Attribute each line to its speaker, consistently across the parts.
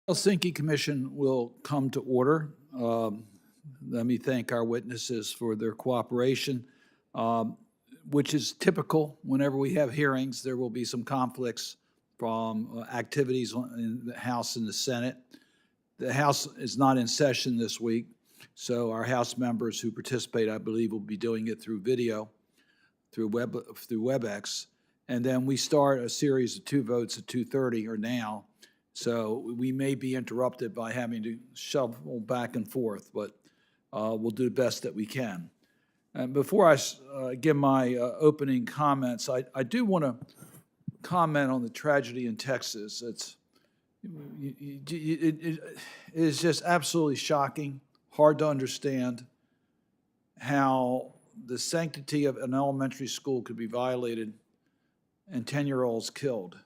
Speaker 1: Helsinki Commission will come to order. Let me thank our witnesses for their cooperation, which is typical. Whenever we have hearings, there will be some conflicts from activities in the House and the Senate. The House is not in session this week, so our House members who participate, I believe, will be doing it through video, through WebEx, and then we start a series of two votes at 2:30 or now. So we may be interrupted by having to shuffle back and forth, but we'll do the best that we can. And before I give my opening comments, I do want to comment on the tragedy in Texas. It is just absolutely shocking, hard to understand how the sanctity of an elementary school could be violated and 10-year-olds killed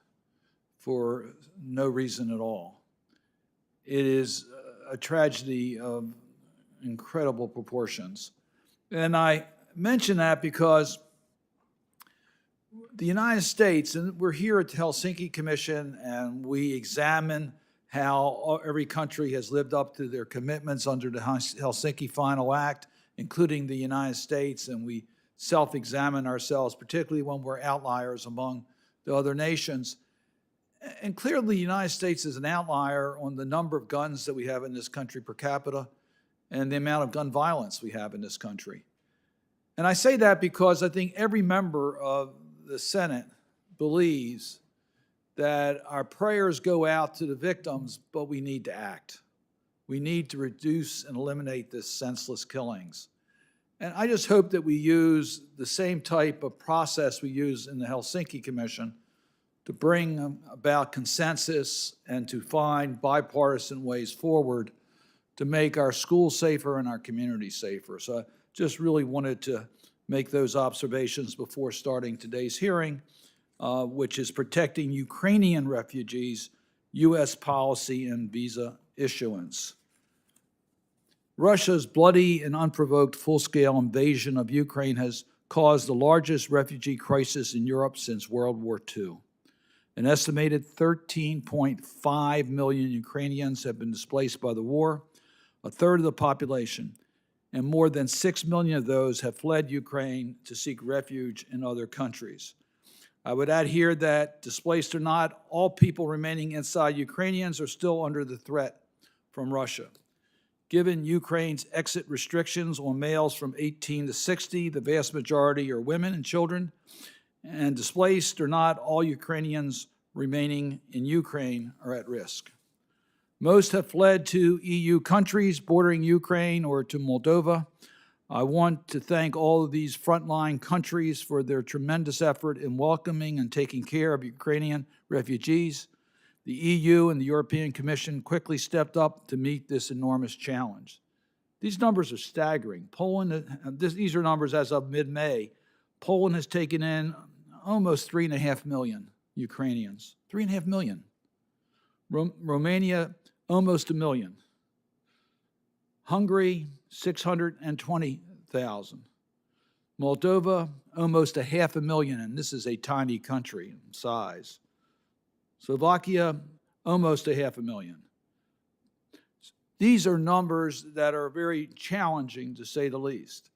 Speaker 1: for no reason at all. It is a tragedy of incredible proportions. And I mention that because the United States, and we're here at the Helsinki Commission, and we examine how every country has lived up to their commitments under the Helsinki Final Act, including the United States, and we self-examine ourselves, particularly when we're outliers among the other nations. And clearly, the United States is an outlier on the number of guns that we have in this country per capita and the amount of gun violence we have in this country. And I say that because I think every member of the Senate believes that our prayers go out to the victims, but we need to act. We need to reduce and eliminate this senseless killings. And I just hope that we use the same type of process we use in the Helsinki Commission to bring about consensus and to find bipartisan ways forward to make our schools safer and our communities safer. So I just really wanted to make those observations before starting today's hearing, which is protecting Ukrainian refugees, U.S. policy and visa issuance. Russia's bloody and unprovoked full-scale invasion of Ukraine has caused the largest refugee crisis in Europe since World War II. An estimated 13.5 million Ukrainians have been displaced by the war, a third of the population, and more than 6 million of those have fled Ukraine to seek refuge in other countries. I would add here that, displaced or not, all people remaining inside Ukrainians are still under the threat from Russia. Given Ukraine's exit restrictions on males from 18 to 60, the vast majority are women and children, and displaced or not, all Ukrainians remaining in Ukraine are at risk. Most have fled to EU countries bordering Ukraine or to Moldova. I want to thank all of these frontline countries for their tremendous effort in welcoming and taking care of Ukrainian refugees. The EU and the European Commission quickly stepped up to meet this enormous challenge. These numbers are staggering. These are numbers as of mid-May. Poland has taken in almost 3.5 million Ukrainians. 3.5 million. Romania, almost 1 million. Hungary, 620,000. Moldova, almost 500,000, and this is a tiny country in size. Slovakia, almost 500,000. These are numbers that are very challenging, to say the least.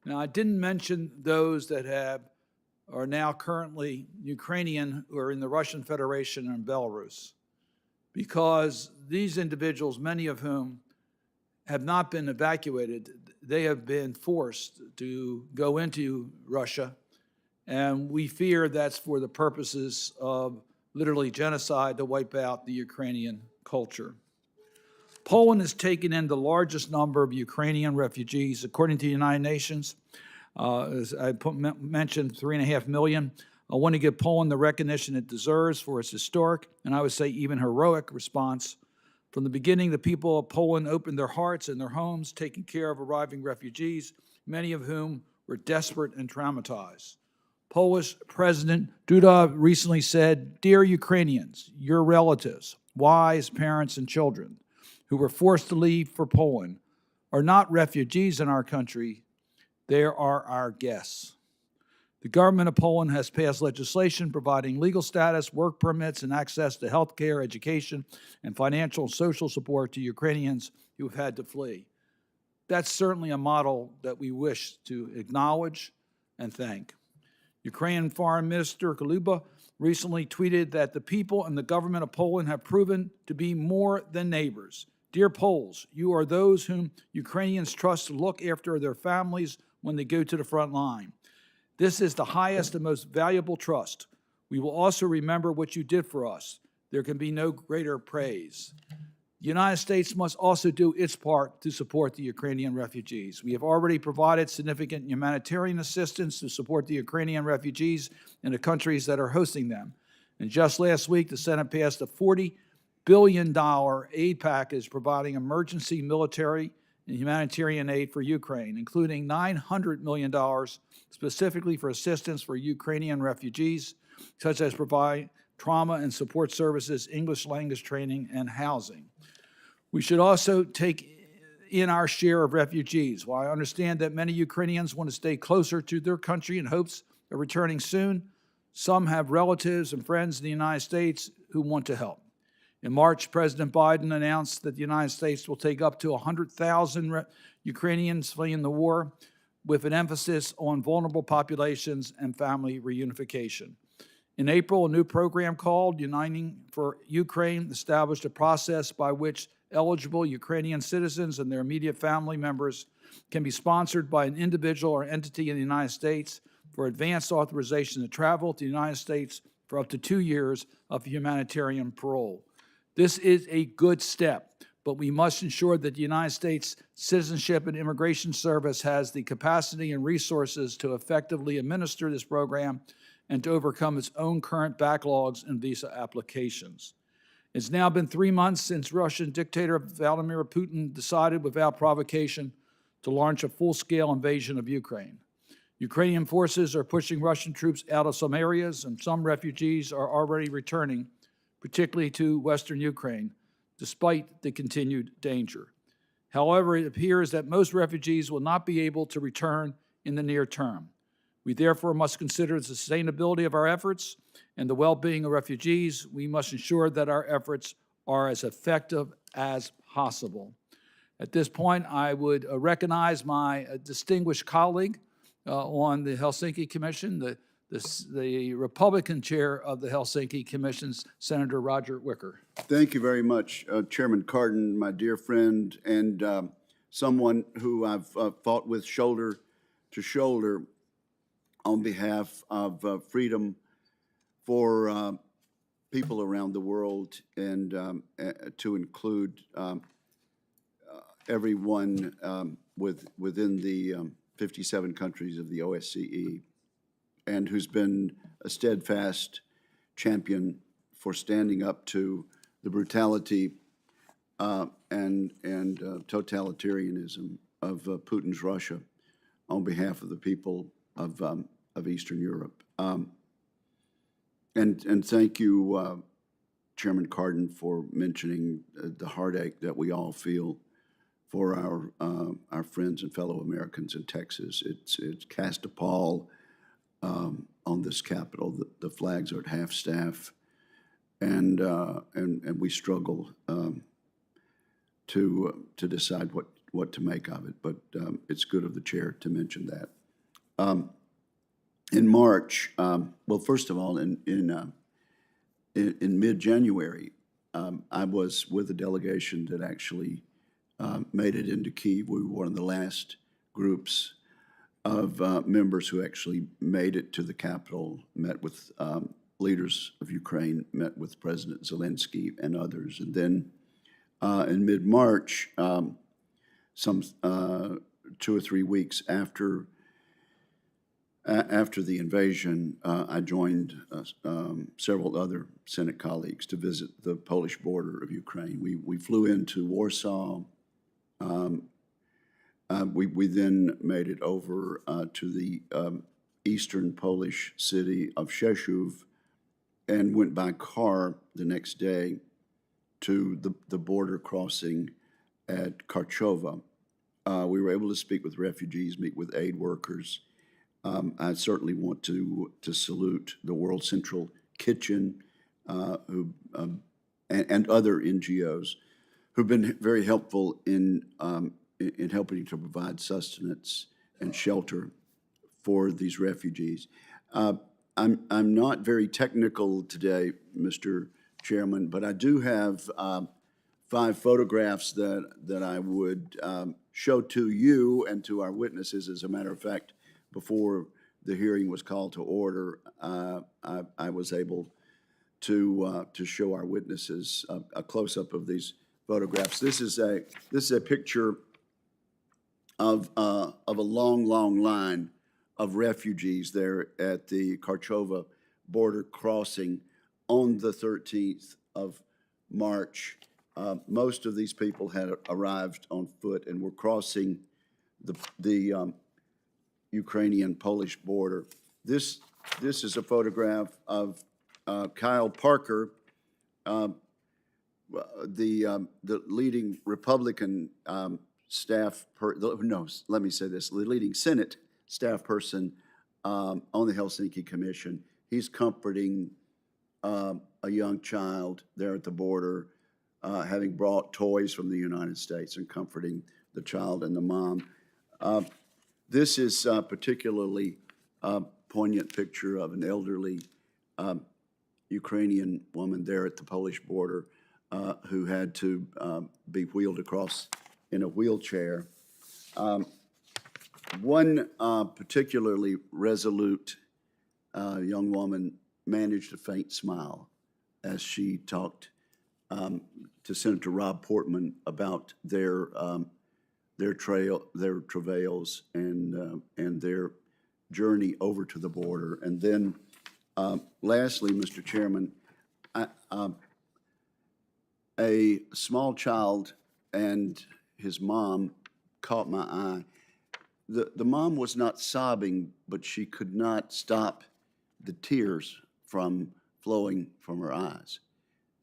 Speaker 1: Now, I didn't mention those that are now currently Ukrainian who are in the Russian Federation and Belarus, because these individuals, many of whom have not been evacuated, they have been forced to go into Russia, and we fear that's for the purposes of literally genocide to wipe out the Ukrainian culture. Poland has taken in the largest number of Ukrainian refugees, according to the United Nations. As I mentioned, 3.5 million. I want to give Poland the recognition it deserves for its historic, and I would say even heroic, response. From the beginning, the people of Poland opened their hearts and their homes, taking care of arriving refugees, many of whom were desperate and traumatized. Polish President Duda recently said, "Dear Ukrainians, your relatives, wives, parents, and children who were forced to leave for Poland are not refugees in our country, they are our guests." The government of Poland has passed legislation providing legal status, work permits, and access to health care, education, and financial and social support to Ukrainians who have had to flee. That's certainly a model that we wish to acknowledge and thank. Ukrainian Foreign Minister Kuluba recently tweeted that the people and the government of Poland have proven to be more than neighbors. Dear Poles, you are those whom Ukrainians trust to look after their families when they go to the front line. This is the highest and most valuable trust. We will also remember what you did for us. There can be no greater praise. The United States must also do its part to support the Ukrainian refugees. We have already provided significant humanitarian assistance to support the Ukrainian refugees in the countries that are hosting them. And just last week, the Senate passed a $40 billion aid package providing emergency military and humanitarian aid for Ukraine, including $900 million specifically for assistance for Ukrainian refugees, such as provide trauma and support services, English language training, and housing. We should also take in our share of refugees. While I understand that many Ukrainians want to stay closer to their country in hopes of returning soon, some have relatives and friends in the United States who want to help. In March, President Biden announced that the United States will take up to 100,000 Ukrainians fleeing the war, with an emphasis on vulnerable populations and family reunification. In April, a new program called Uniting for Ukraine established a process by which eligible Ukrainian citizens and their immediate family members can be sponsored by an individual or entity in the United States for advanced authorization to travel to the United States for up to 2 years of humanitarian parole. This is a good step, but we must ensure that the United States Citizenship and Immigration Service has the capacity and resources to effectively administer this program and to overcome its own current backlogs in visa applications. It's now been 3 months since Russian dictator Vladimir Putin decided without provocation to launch a full-scale invasion of Ukraine. Ukrainian forces are pushing Russian troops out of some areas, and some refugees are already returning, particularly to western Ukraine, despite the continued danger. However, it appears that most refugees will not be able to return in the near term. We therefore must consider the sustainability of our efforts and the well-being of refugees. We must ensure that our efforts are as effective as possible. At this point, I would recognize my distinguished colleague on the Helsinki Commission, the Republican chair of the Helsinki Commission, Senator Roger Wicker.
Speaker 2: Thank you very much, Chairman Cardin, my dear friend, and someone who I've fought with shoulder to shoulder on behalf of freedom for people around the world, and to include everyone within the 57 countries of the OSCE, and who's been a steadfast champion for standing up to the brutality and totalitarianism of Putin's Russia on behalf of the people of Eastern Europe. And thank you, Chairman Cardin, for mentioning the heartache that we all feel for our friends and fellow Americans in Texas. It's cast a pall on this Capitol. The flags are at half-staff, and we struggle to decide what to make of it. But it's good of the chair to mention that. In March, well, first of all, in mid-January, I was with a delegation that actually made it into Kyiv. We were one of the last groups of members who actually made it to the Capitol, met with leaders of Ukraine, met with President Zelensky and others. And then in mid-March, some 2 or 3 weeks after the invasion, I joined several other Senate colleagues to visit the Polish border of Ukraine. We flew into Warsaw. We then made it over to the eastern Polish city of Rzeszów and went by car the next day to the border crossing at Karczowa. We were able to speak with refugees, meet with aid workers, I certainly want to salute the World Central Kitchen and other NGOs who've been very helpful in helping to provide sustenance and shelter for these refugees. I'm not very technical today, Mr. Chairman, but I do have 5 photographs that I would show to you and to our witnesses. As a matter of fact, before the hearing was called to order, I was able to show our witnesses a close-up of these photographs. This is a picture of a long line of refugees there at the Karchova border crossing on the 13th of March. Most of these people had arrived on foot and were crossing the Ukrainian-Polish border. This is a photograph of Kyle Parker, the leading Republican the leading Senate staff person on the Helsinki Commission. He's comforting a young child there at the border, having brought toys from the United States and comforting the child and the mom. This is a particularly poignant picture of an elderly Ukrainian woman there at the Polish border who had to be wheeled across in a wheelchair. One particularly resolute young woman managed a faint smile as she talked to Senator Rob Portman about their travails and their journey over to the border. And then lastly, Mr. Chairman, a small child and his mom caught my eye. The mom was not sobbing, but she could not stop the tears from flowing from her eyes.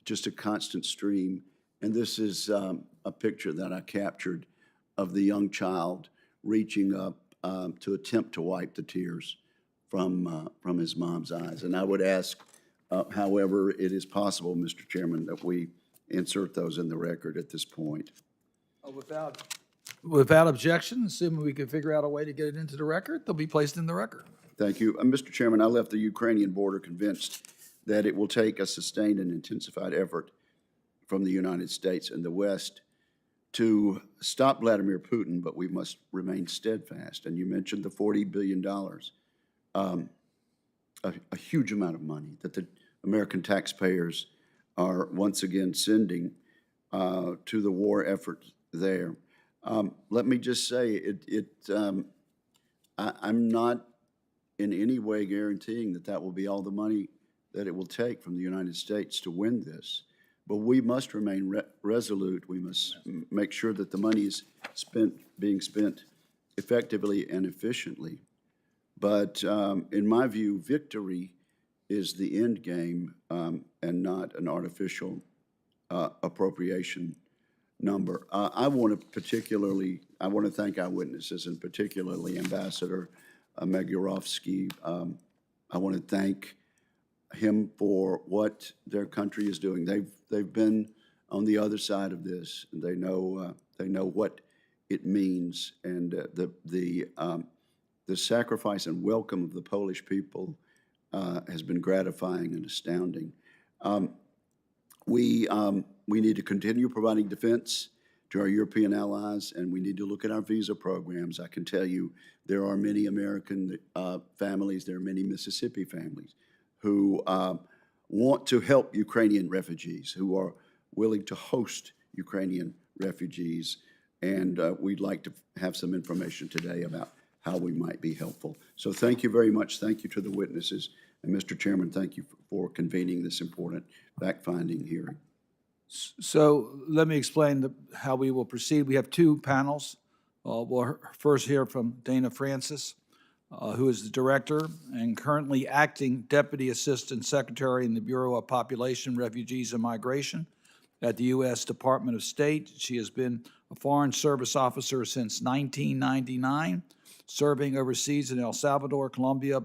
Speaker 2: Just a constant stream. And this is a picture that I captured of the young child reaching up to attempt to wipe the tears from his mom's eyes. And I would ask, however it is possible, Mr. Chairman, that we insert those in the record at this point.
Speaker 1: Without objection, assuming we can figure out a way to get it into the record, they'll be placed in the record.
Speaker 2: Thank you. Mr. Chairman, I left the Ukrainian border convinced that it will take a sustained and intensified effort from the United States and the West to stop Vladimir Putin, but we must remain steadfast. And you mentioned the $40 billion, a huge amount of money that the American taxpayers are once again sending to the war effort there. Let me just say, I'm not in any way guaranteeing that will be all the money that it will take from the United States to win this. But we must remain resolute. We must make sure that the money is being spent effectively and efficiently. But in my view, victory is the end game and not an artificial appropriation number. I want to thank our witnesses, and particularly Ambassador Magyarovsky. I want to thank him for what their country is doing. They've been on the other side of this, and they know what it means, and the sacrifice and welcome of the Polish people has been gratifying and astounding. We need to continue providing defense to our European allies, and we need to look at our visa programs. I can tell you there are many American families, there are many Mississippi families who want to help Ukrainian refugees, who are willing to host Ukrainian refugees, and we'd like to have some information today about how we might be helpful. So thank you very much. Thank you to the witnesses. And Mr. Chairman, thank you for convening this important fact-finding hearing.
Speaker 1: So let me explain how we will proceed. We have 2 panels. We'll first hear from Dana Francis, who is the Director and currently Acting Deputy Assistant Secretary in the Bureau of Population, Refugees, and Migration at the U.S. Department of State. She has been a Foreign Service Officer since 1999, serving overseas in El Salvador, Colombia,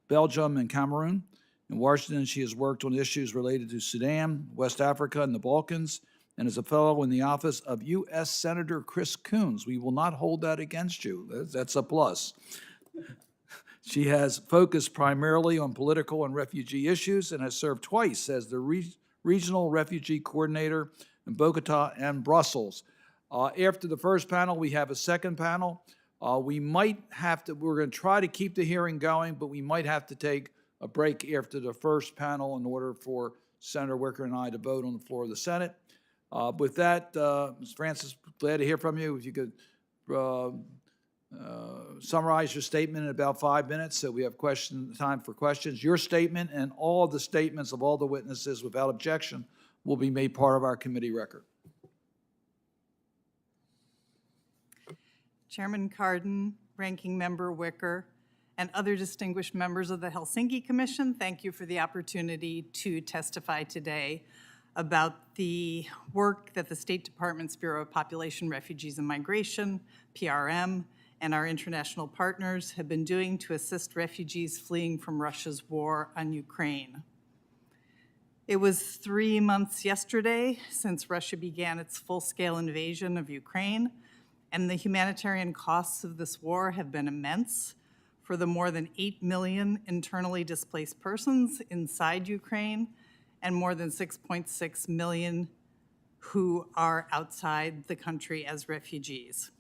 Speaker 1: Belgium, and Cameroon. In Washington, she has worked on issues related to Sudan, West Africa, and the Balkans, and is a fellow in the office of U.S. Senator Chris Coons. We will not hold that against you. That's a plus. She has focused primarily on political and refugee issues and has served twice as the regional refugee coordinator in Bogota and Brussels. After the first panel, we have a second panel. We might have to, we're going to try to keep the hearing going, but we might have to take a break after the first panel in order for Senator Wicker and I to vote on the floor of the Senate. With that, Ms. Francis, glad to hear from you. If you could summarize your statement in about 5 minutes so we have time for questions. Your statement and all of the statements of all the witnesses without objection will be made part of our committee record.
Speaker 3: Chairman Cardin, Ranking Member Wicker, and other distinguished members of the Helsinki Commission, thank you for the opportunity to testify today about the work that the State Department's Bureau of Population, Refugees, and Migration, PRM, and our international partners have been doing to assist refugees fleeing from Russia's war on Ukraine. It was 3 months yesterday since Russia began its full-scale invasion of Ukraine, and the humanitarian costs of this war have been immense for the more than 8 million internally displaced persons inside Ukraine and more than 6.6 million who are outside the country as refugees.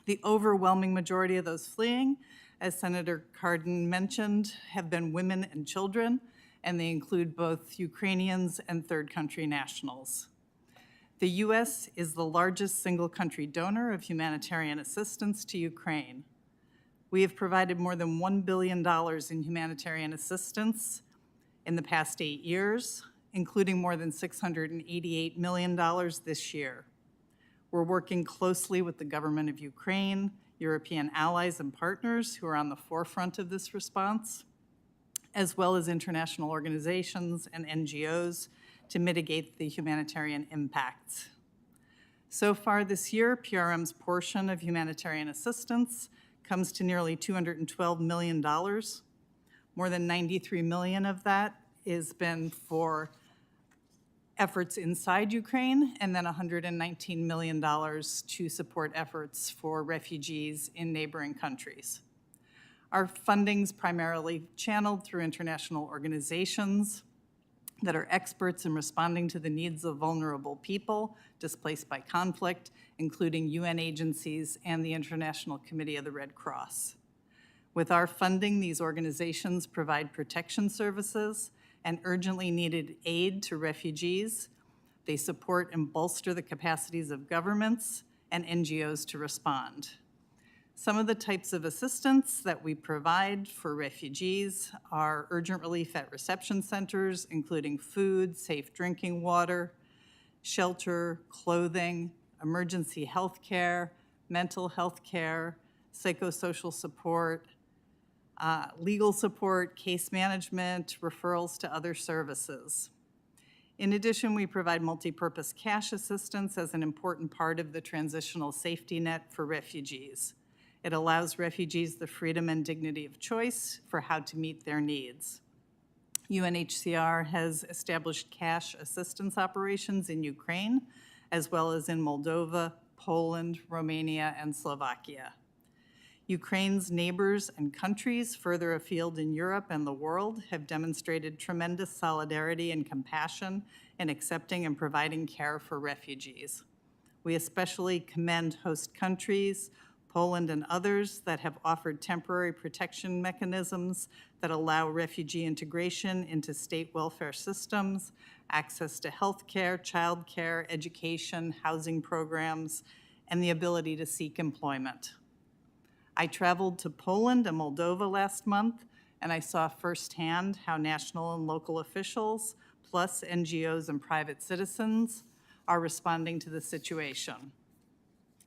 Speaker 3: The overwhelming majority of those fleeing, as Senator Cardin mentioned, have been women and children, and they include both Ukrainians and third country nationals. The U.S. is the largest single country donor of humanitarian assistance to Ukraine. We have provided more than $1 billion in humanitarian assistance in the past 8 years, including more than $688 million this year. We're working closely with the government of Ukraine, European allies and partners who are on the forefront of this response, as well as international organizations and NGOs to mitigate the humanitarian impacts. So far this year, PRM's portion of humanitarian assistance comes to nearly $212 million. More than $93 million of that has been for efforts inside Ukraine, and then $119 million to support efforts for refugees in neighboring countries. Our funding's primarily channeled through international organizations that are experts in responding to the needs of vulnerable people displaced by conflict, including UN agencies and the International Committee of the Red Cross. With our funding, these organizations provide protection services and urgently needed aid to refugees. They support and bolster the capacities of governments and NGOs to respond. Some of the types of assistance that we provide for refugees are urgent relief at reception centers, including food, safe drinking water, shelter, clothing, emergency health care, mental health care, psychosocial support, legal support, case management, referrals to other services. In addition, we provide multi-purpose cash assistance as an important part of the transitional safety net for refugees. It allows refugees the freedom and dignity of choice for how to meet their needs. UNHCR has established cash assistance operations in Ukraine, as well as in Moldova, Poland, Romania, and Slovakia. Ukraine's neighbors and countries further afield in Europe and the world have demonstrated tremendous solidarity and compassion in accepting and providing care for refugees. We especially commend host countries, Poland and others, that have offered temporary protection mechanisms that allow refugee integration into state welfare systems, access to health care, child care, education, housing programs, and the ability to seek employment. I traveled to Poland and Moldova last month, and I saw firsthand how national and local officials, plus NGOs and private citizens, are responding to the situation.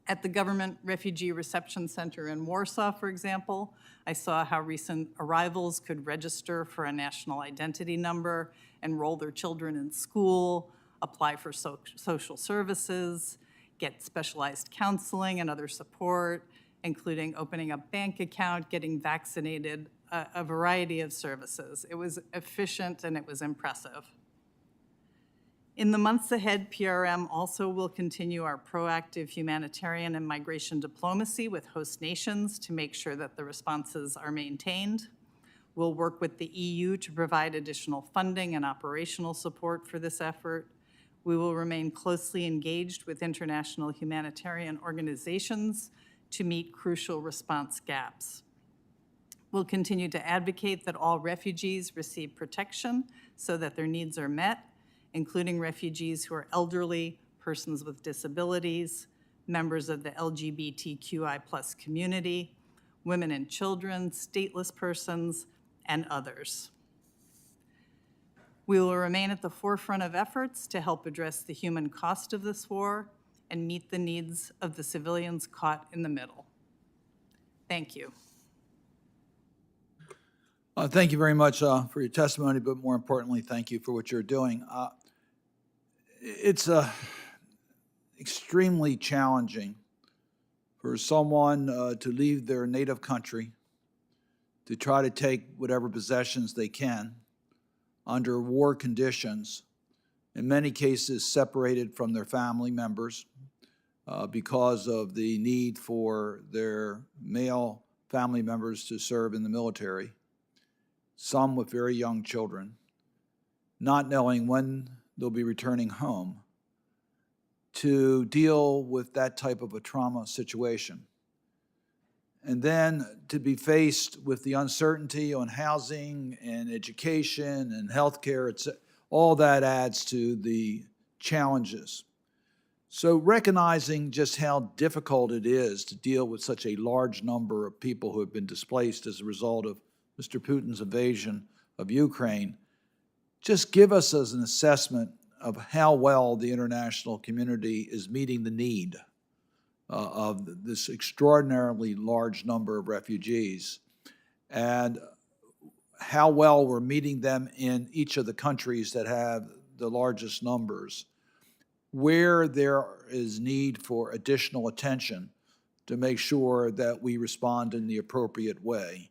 Speaker 3: At the Government Refugee Reception Center in Warsaw, for example, I saw how recent arrivals could register for a national identity number, enroll their children in school, apply for social services, get specialized counseling and other support, including opening a bank account, getting vaccinated, a variety of services. It was efficient and it was impressive. In the months ahead, PRM also will continue our proactive humanitarian and migration diplomacy with host nations to make sure that the responses are maintained. We'll work with the EU to provide additional funding and operational support for this effort. We will remain closely engaged with international humanitarian organizations to meet crucial response gaps. We'll continue to advocate that all refugees receive protection so that their needs are met, including refugees who are elderly, persons with disabilities, members of the LGBTQI+ community, women and children, stateless persons, and others. We will remain at the forefront of efforts to help address the human cost of this war and meet the needs of the civilians caught in the middle. Thank you.
Speaker 1: Thank you very much for your testimony, but more importantly, thank you for what you're doing. It's extremely challenging for someone to leave their native country to try to take whatever possessions they can under war conditions, in many cases separated from their family members because of the need for their male family members to serve in the military, some with very young children, not knowing when they'll be returning home, to deal with that type of a trauma situation. And then to be faced with the uncertainty on housing and education and healthcare, all that adds to the challenges. So recognizing just how difficult it is to deal with such a large number of people who have been displaced as a result of Mr. Putin's invasion of Ukraine, just give us as an assessment of how well the international community is meeting the need of this extraordinarily large number of refugees, and how well we're meeting them in each of the countries that have the largest numbers, where there is need for additional attention to make sure that we respond in the appropriate way.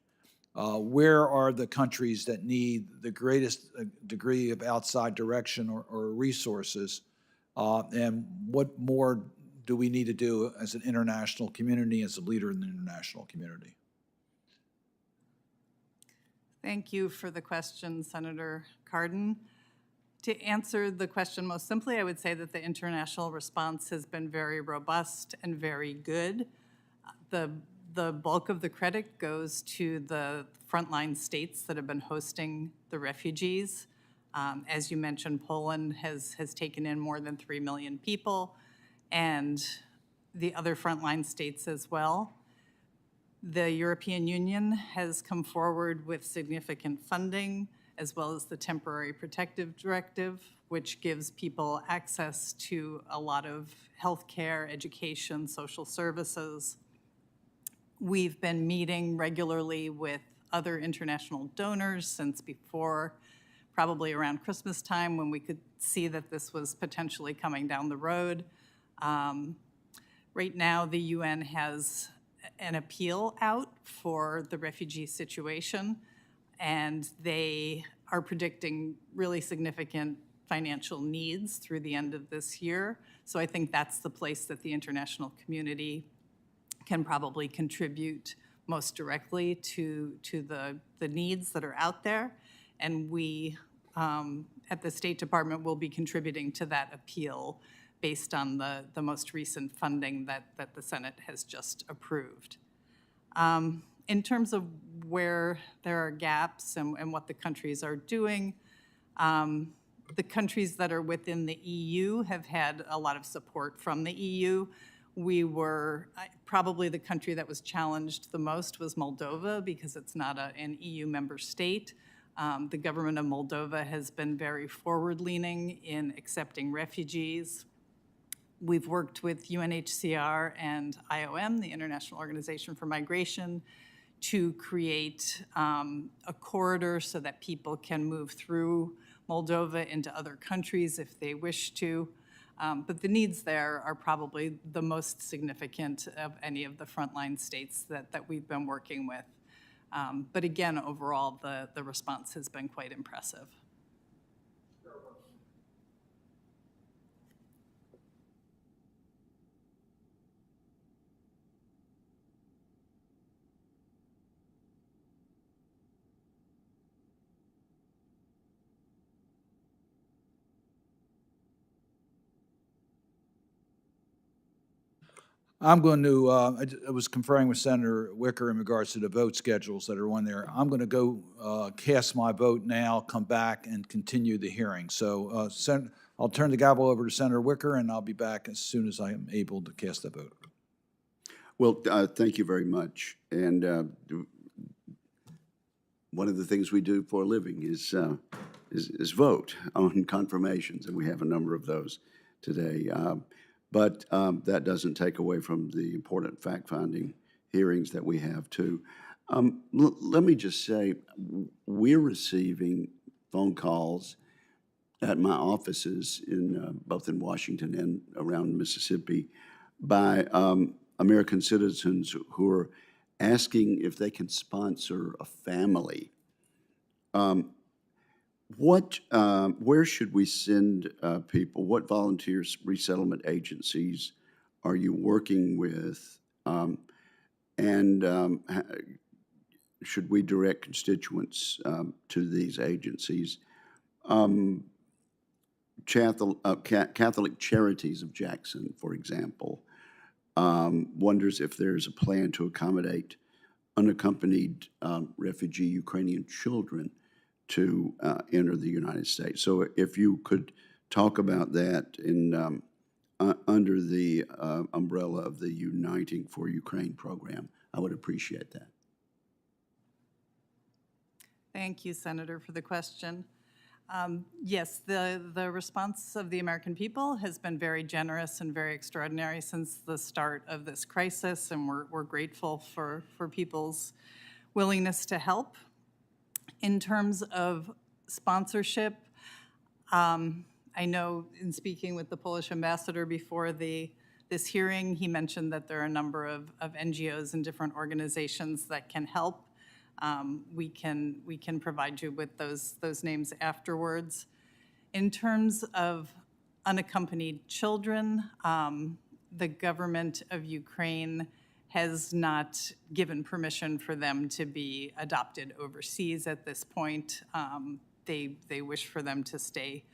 Speaker 1: Where are the countries that need the greatest degree of outside direction or resources, and what more do we need to do as an international community, as a leader in the international community?
Speaker 3: Thank you for the question, Senator Cardin. To answer the question most simply, I would say that the international response has been very robust and very good. The bulk of the credit goes to the frontline states that have been hosting the refugees. As you mentioned, Poland has taken in more than 3 million people, and the other frontline states as well. The European Union has come forward with significant funding, as well as the Temporary Protective Directive, which gives people access to a lot of healthcare, education, social services. We've been meeting regularly with other international donors since before, probably around Christmas time, when we could see that this was potentially coming down the road. Right now, the UN has an appeal out for the refugee situation, and they are predicting really significant financial needs through the end of this year. So I think that's the place that the international community can probably contribute most directly to the needs that are out there. And we, at the State Department, will be contributing to that appeal based on the most recent funding that the Senate has just approved. In terms of where there are gaps and what the countries are doing, the countries that are within the EU have had a lot of support from the EU. We were, probably the country that was challenged the most was Moldova, because it's not an EU member state. The government of Moldova has been very forward-leaning in accepting refugees. We've worked with UNHCR and IOM, the International Organization for Migration, to create a corridor so that people can move through Moldova into other countries if they wish to. But the needs there are probably the most significant of any of the frontline states that we've been working with. But again, overall, the response has been quite impressive.
Speaker 1: I'm going to, I was conferring with Senator Wicker in regards to the vote schedules that are on there. I'm going to go cast my vote now, come back, and continue the hearing. So I'll turn the gavel over to Senator Wicker, and I'll be back as soon as I am able to cast the vote.
Speaker 2: Well, thank you very much. And one of the things we do for a living is vote on confirmations, and we have a number of those today. But that doesn't take away from the important fact-finding hearings that we have, too. Let me just say, we're receiving phone calls at my offices in both in Washington and around Mississippi by American citizens who are asking if they can sponsor a family. Where should we send people? What volunteers, resettlement agencies are you working with? Should we direct constituents to these agencies? Catholic Charities of Jackson, for example, wonders if there's a plan to accommodate unaccompanied refugee Ukrainian children to enter the United States. So if you could talk about that in under the umbrella of the Uniting for Ukraine program, I would appreciate that.
Speaker 3: Thank you, Senator, for the question. Yes, the response of the American people has been very generous and very extraordinary since the start of this crisis, and we're grateful for people's willingness to help. In terms of sponsorship, I know in speaking with the Polish ambassador before this hearing, he mentioned that there are a number of NGOs and different organizations that can help. We can provide you with those names afterwards. In terms of unaccompanied children, the government of Ukraine has not given permission for them to be adopted overseas at this point. They wish for them to stay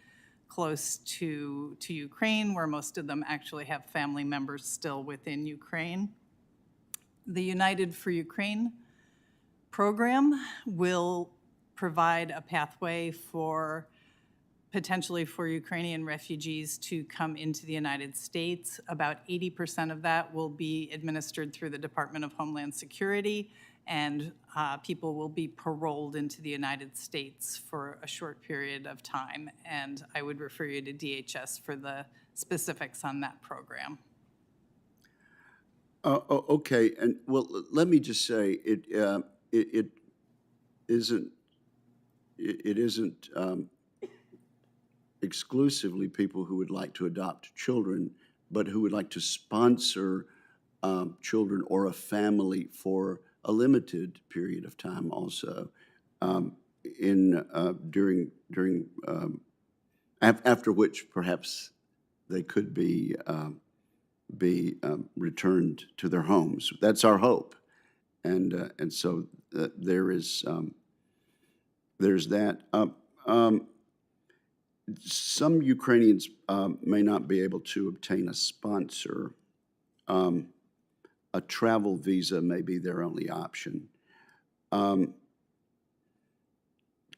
Speaker 3: close to Ukraine, where most of them actually have family members still within Ukraine. The United for Ukraine program will provide a pathway for potentially for Ukrainian refugees to come into the United States. About 80% of that will be administered through the Department of Homeland Security, and people will be paroled into the United States for a short period of time. And I would refer you to DHS for the specifics on that program.
Speaker 2: Okay, and well, let me just say it isn't exclusively people who would like to adopt children, but who would like to sponsor children or a family for a limited period of time also, after which perhaps they could be returned to their homes. That's our hope, and so there's that. Some Ukrainians may not be able to obtain a sponsor. A travel visa may be their only option.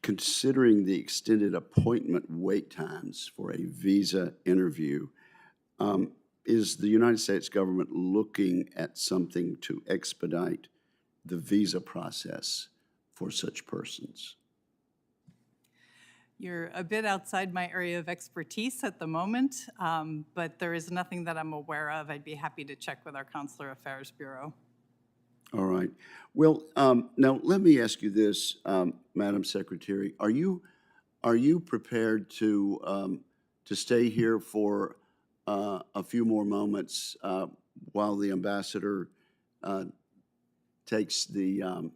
Speaker 2: Considering the extended appointment wait times for a visa interview, is the United States government looking at something to expedite the visa process for such persons?
Speaker 3: You're a bit outside my area of expertise at the moment, but there is nothing that I'm aware of. I'd be happy to check with our Consular Affairs Bureau.
Speaker 2: All right. Well, now let me ask you this, Madam Secretary. Are you prepared to stay here for a few more moments while the ambassador takes the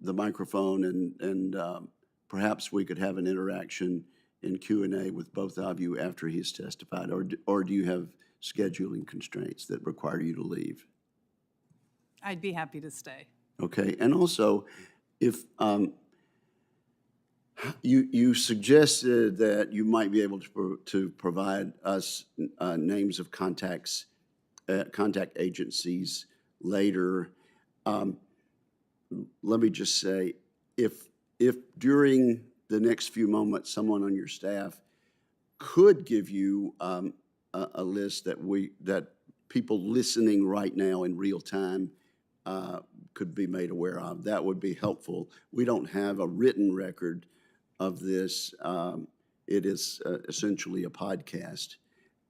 Speaker 2: microphone, and perhaps we could have an interaction in Q&A with both of you after he's testified, or do you have scheduling constraints that require you to leave?
Speaker 3: I'd be happy to stay.
Speaker 2: Okay, and also, if you suggested that you might be able to provide us names of contact agencies later. Let me just say, if during the next few moments someone on your staff could give you a list that people listening right now in real time could be made aware of, that would be helpful. We don't have a written record of this. It is essentially a podcast,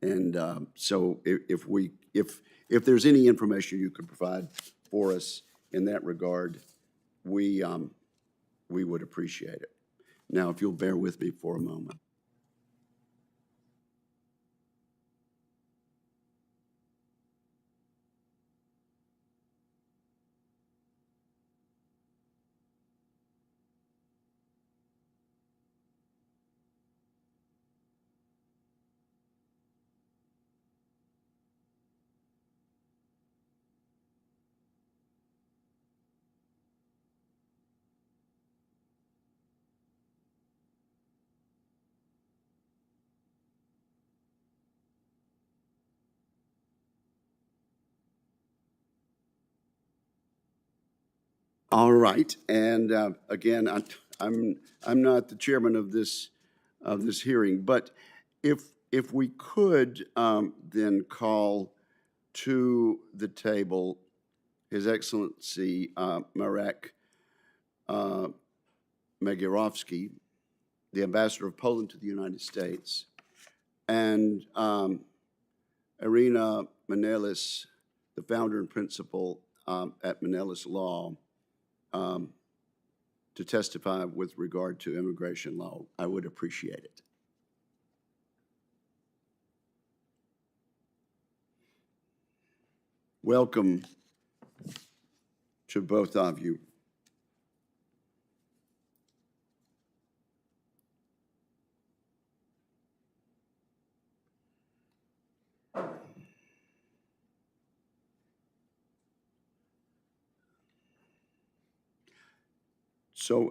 Speaker 2: and so if there's any information you could provide for us in that regard, we would appreciate it. Now, if you'll bear with me for a moment. All right, and again, I'm not the chairman of this hearing, but if we could then call to the table His Excellency Marek Magierowski, the Ambassador of Poland to the United States, and Irina Manelis, the founder and principal at Manelis Law, to testify with regard to immigration law, I would appreciate it. Welcome to both of you. So,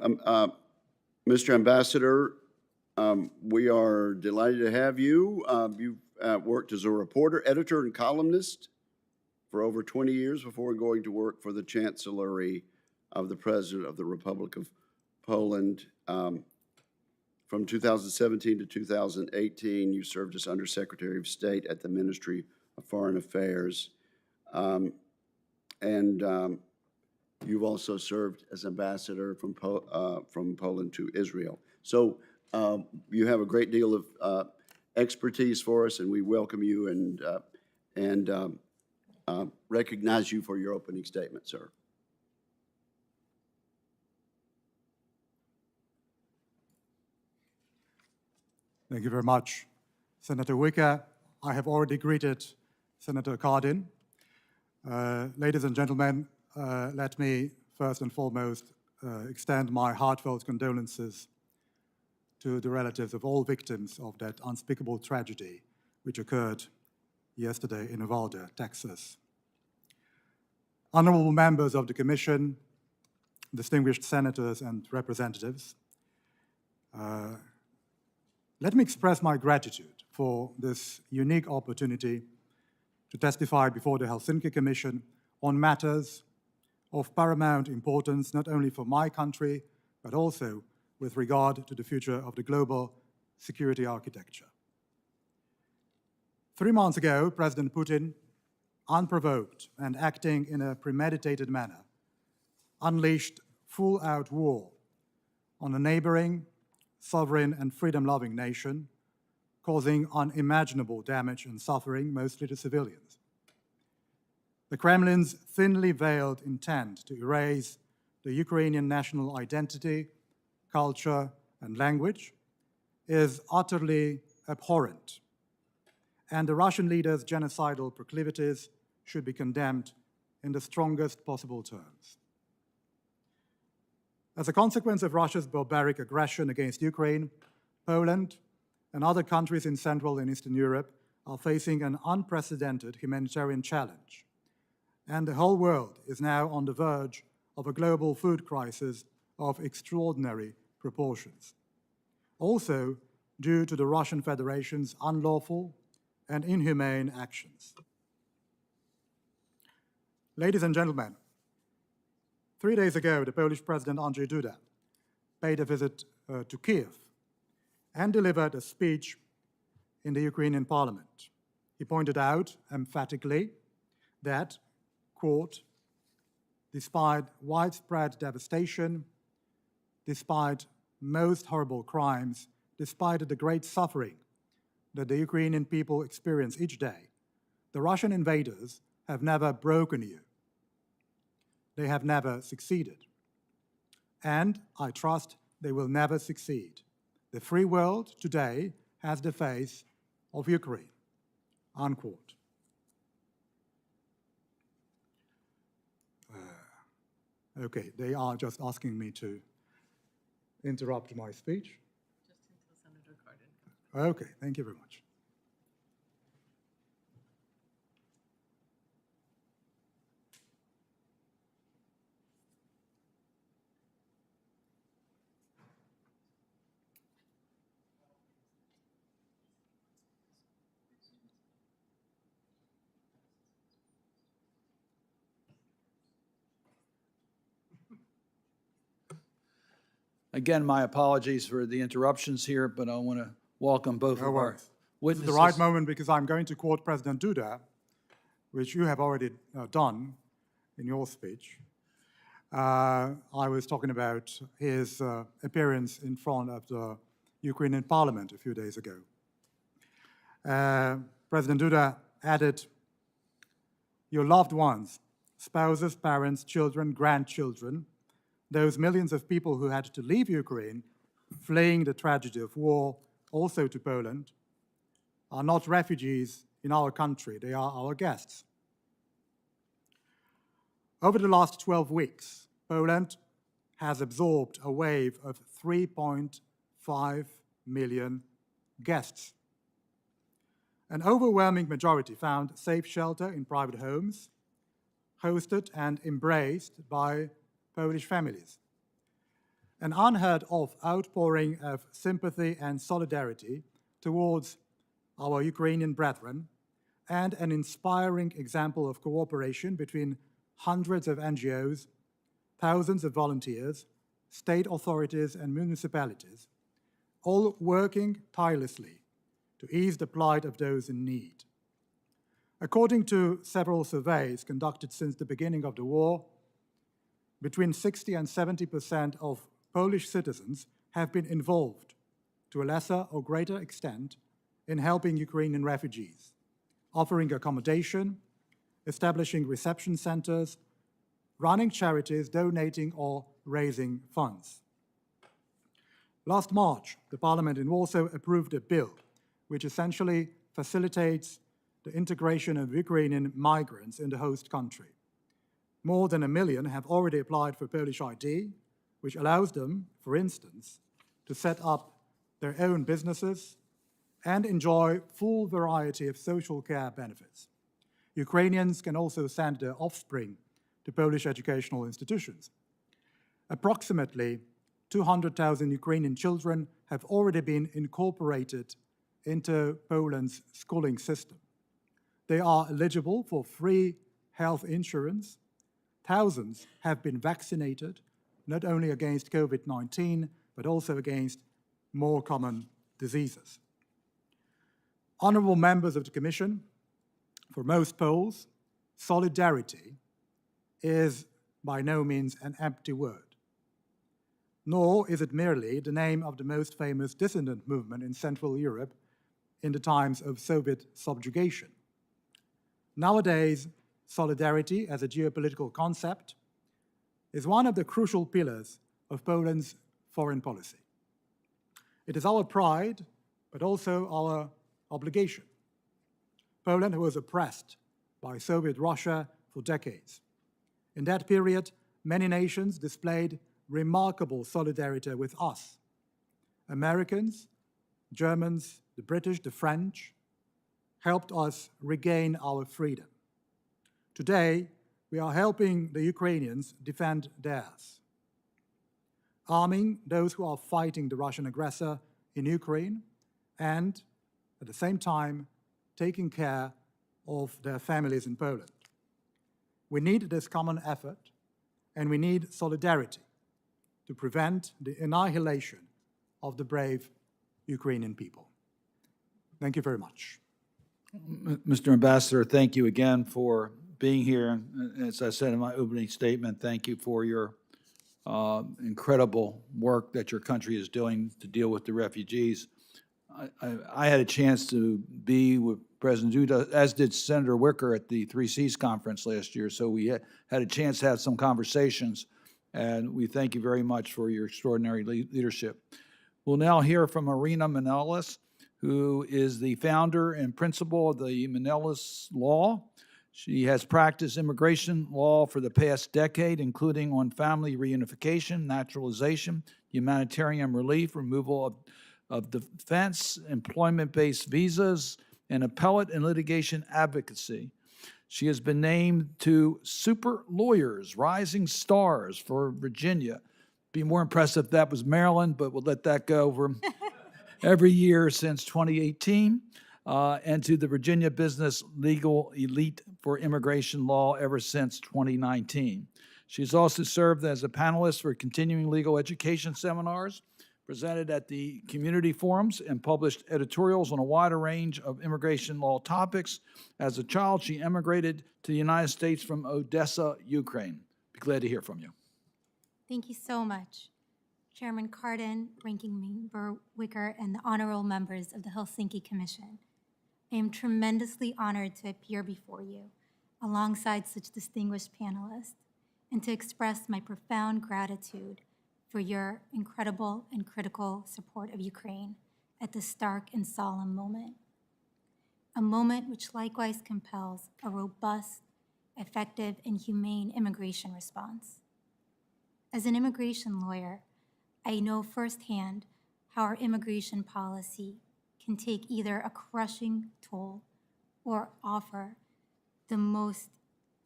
Speaker 2: Mr. Ambassador, we are delighted to have you. You've worked as a reporter, editor, and columnist for over 20 years before going to work for the Chancellery of the President of the Republic of Poland. From 2017 to 2018, you served as Undersecretary of State at the Ministry of Foreign Affairs. You've also served as ambassador from Poland to Israel. So you have a great deal of expertise for us, and we welcome you and recognize you for your opening statement, sir.
Speaker 4: Thank you very much, Senator Wicker. I have already greeted Senator Cardin. Ladies and gentlemen, let me first and foremost extend my heartfelt condolences to the relatives of all victims of that unspeakable tragedy which occurred yesterday in Uvalde, Texas. Honorable members of the Commission, distinguished senators and representatives, let me express my gratitude for this unique opportunity to testify before the Helsinki Commission on matters of paramount importance, not only for my country, but also with regard to the future of the global security architecture. 3 months ago, President Putin, unprovoked and acting in a premeditated manner, unleashed full-out war on a neighboring, sovereign and freedom-loving nation, causing unimaginable damage and suffering, mostly to civilians. The Kremlin's thinly veiled intent to erase the Ukrainian national identity, culture, and language is utterly abhorrent, and the Russian leader's genocidal proclivities should be condemned in the strongest possible terms. As a consequence of Russia's barbaric aggression against Ukraine, Poland and other countries in Central and Eastern Europe are facing an unprecedented humanitarian challenge, and the whole world is now on the verge of a global food crisis of extraordinary proportions, also due to the Russian Federation's unlawful and inhumane actions. Ladies and gentlemen, 3 days ago, the Polish President Andrzej Duda paid a visit to Kiev and delivered a speech in the Ukrainian parliament. He pointed out emphatically that, quote, despite widespread devastation, despite most horrible crimes, despite the great suffering that the Ukrainian people experience each day, the Russian invaders have never broken you. They have never succeeded. And I trust they will never succeed. The free world today has the face of Ukraine, unquote. Okay, they are just asking me to interrupt my speech.
Speaker 3: Just until Senator Cardin.
Speaker 4: Okay, thank you very much.
Speaker 1: Again, my apologies for the interruptions here, but I want to welcome both
Speaker 4: No
Speaker 1: of our
Speaker 4: worries. This is
Speaker 1: witnesses.
Speaker 4: the right moment because I'm going to quote President Duda, which you have already done in your speech. I was talking about his appearance in front of the Ukrainian parliament a few days ago. President Duda added, "Your loved ones, spouses, parents, children, grandchildren, those millions of people who had to leave Ukraine, fleeing the tragedy of war, also to Poland, are not refugees in our country, they are our guests." Over the last 12 weeks, Poland has absorbed a wave of 3.5 million guests. An overwhelming majority found safe shelter in private homes, hosted and embraced by Polish families. An unheard of outpouring of sympathy and solidarity towards our Ukrainian brethren, and an inspiring example of cooperation between hundreds of NGOs, thousands of volunteers, state authorities and municipalities, all working tirelessly to ease the plight of those in need. According to several surveys conducted since the beginning of the war, between 60 and 70% of Polish citizens have been involved, to a lesser or greater extent, in helping Ukrainian refugees, offering accommodation, establishing reception centers, running charities, donating or raising funds. Last March, the Parliament in Warsaw approved a bill which essentially facilitates the integration of Ukrainian migrants in the host country. More than 1 million have already applied for Polish ID, which allows them, for instance, to set up their own businesses and enjoy full variety of social care benefits. Ukrainians can also send their offspring to Polish educational institutions. Approximately 200,000 Ukrainian children have already been incorporated into Poland's schooling system. They are eligible for free health insurance. Thousands have been vaccinated, not only against COVID-19, but also against more common diseases. Honorable members of the Commission, for most Poles, solidarity is by no means an empty word, nor is it merely the name of the most famous dissident movement in Central Europe in the times of Soviet subjugation. Nowadays, solidarity as a geopolitical concept is one of the crucial pillars of Poland's foreign policy. It is our pride, but also our obligation. Poland was oppressed by Soviet Russia for decades. In that period, many nations displayed remarkable solidarity with us. Americans, Germans, the British, the French, helped us regain our freedom. Today, we are helping the Ukrainians defend theirs, arming those who are fighting the Russian aggressor in Ukraine, and at the same time, taking care of their families in Poland. We need this common effort, and we need solidarity to prevent the annihilation of the brave Ukrainian people. Thank you very much.
Speaker 1: Mr. Ambassador, thank you again for being here. As I said in my opening statement, thank you for your incredible work that your country is doing to deal with the refugees. I had a chance to be with President Duda, as did Senator Wicker, at the 3Cs conference last year, so we had a chance to have some conversations, and we thank you very much for your extraordinary leadership. We'll now hear from Irina Manelis, who is the founder and principal of the Manelis Law. She has practiced immigration law for the past decade, including on family reunification, naturalization, humanitarian relief, removal of defense, employment-based visas, and appellate and litigation advocacy. She has been named to Super Lawyers, Rising Stars for Virginia. Be more impressive if that was Maryland, but we'll let that go over every year since 2018, and to the Virginia Business Legal Elite for Immigration Law ever since 2019. She's also served as a panelist for continuing legal education seminars, presented at the community forums, and published editorials on a wider range of immigration law topics. As a child, she emigrated to the United States from Odessa, Ukraine. Be glad to hear from you.
Speaker 5: Thank you so much, Chairman Cardin, Ranking Member Wicker, and the honorable members of the Helsinki Commission. I am tremendously honored to appear before you alongside such distinguished panelists and to express my profound gratitude for your incredible and critical support of Ukraine at this stark and solemn moment. A moment which likewise compels a robust, effective, and humane immigration response. As an immigration lawyer, I know firsthand how our immigration policy can take either a crushing toll or offer the most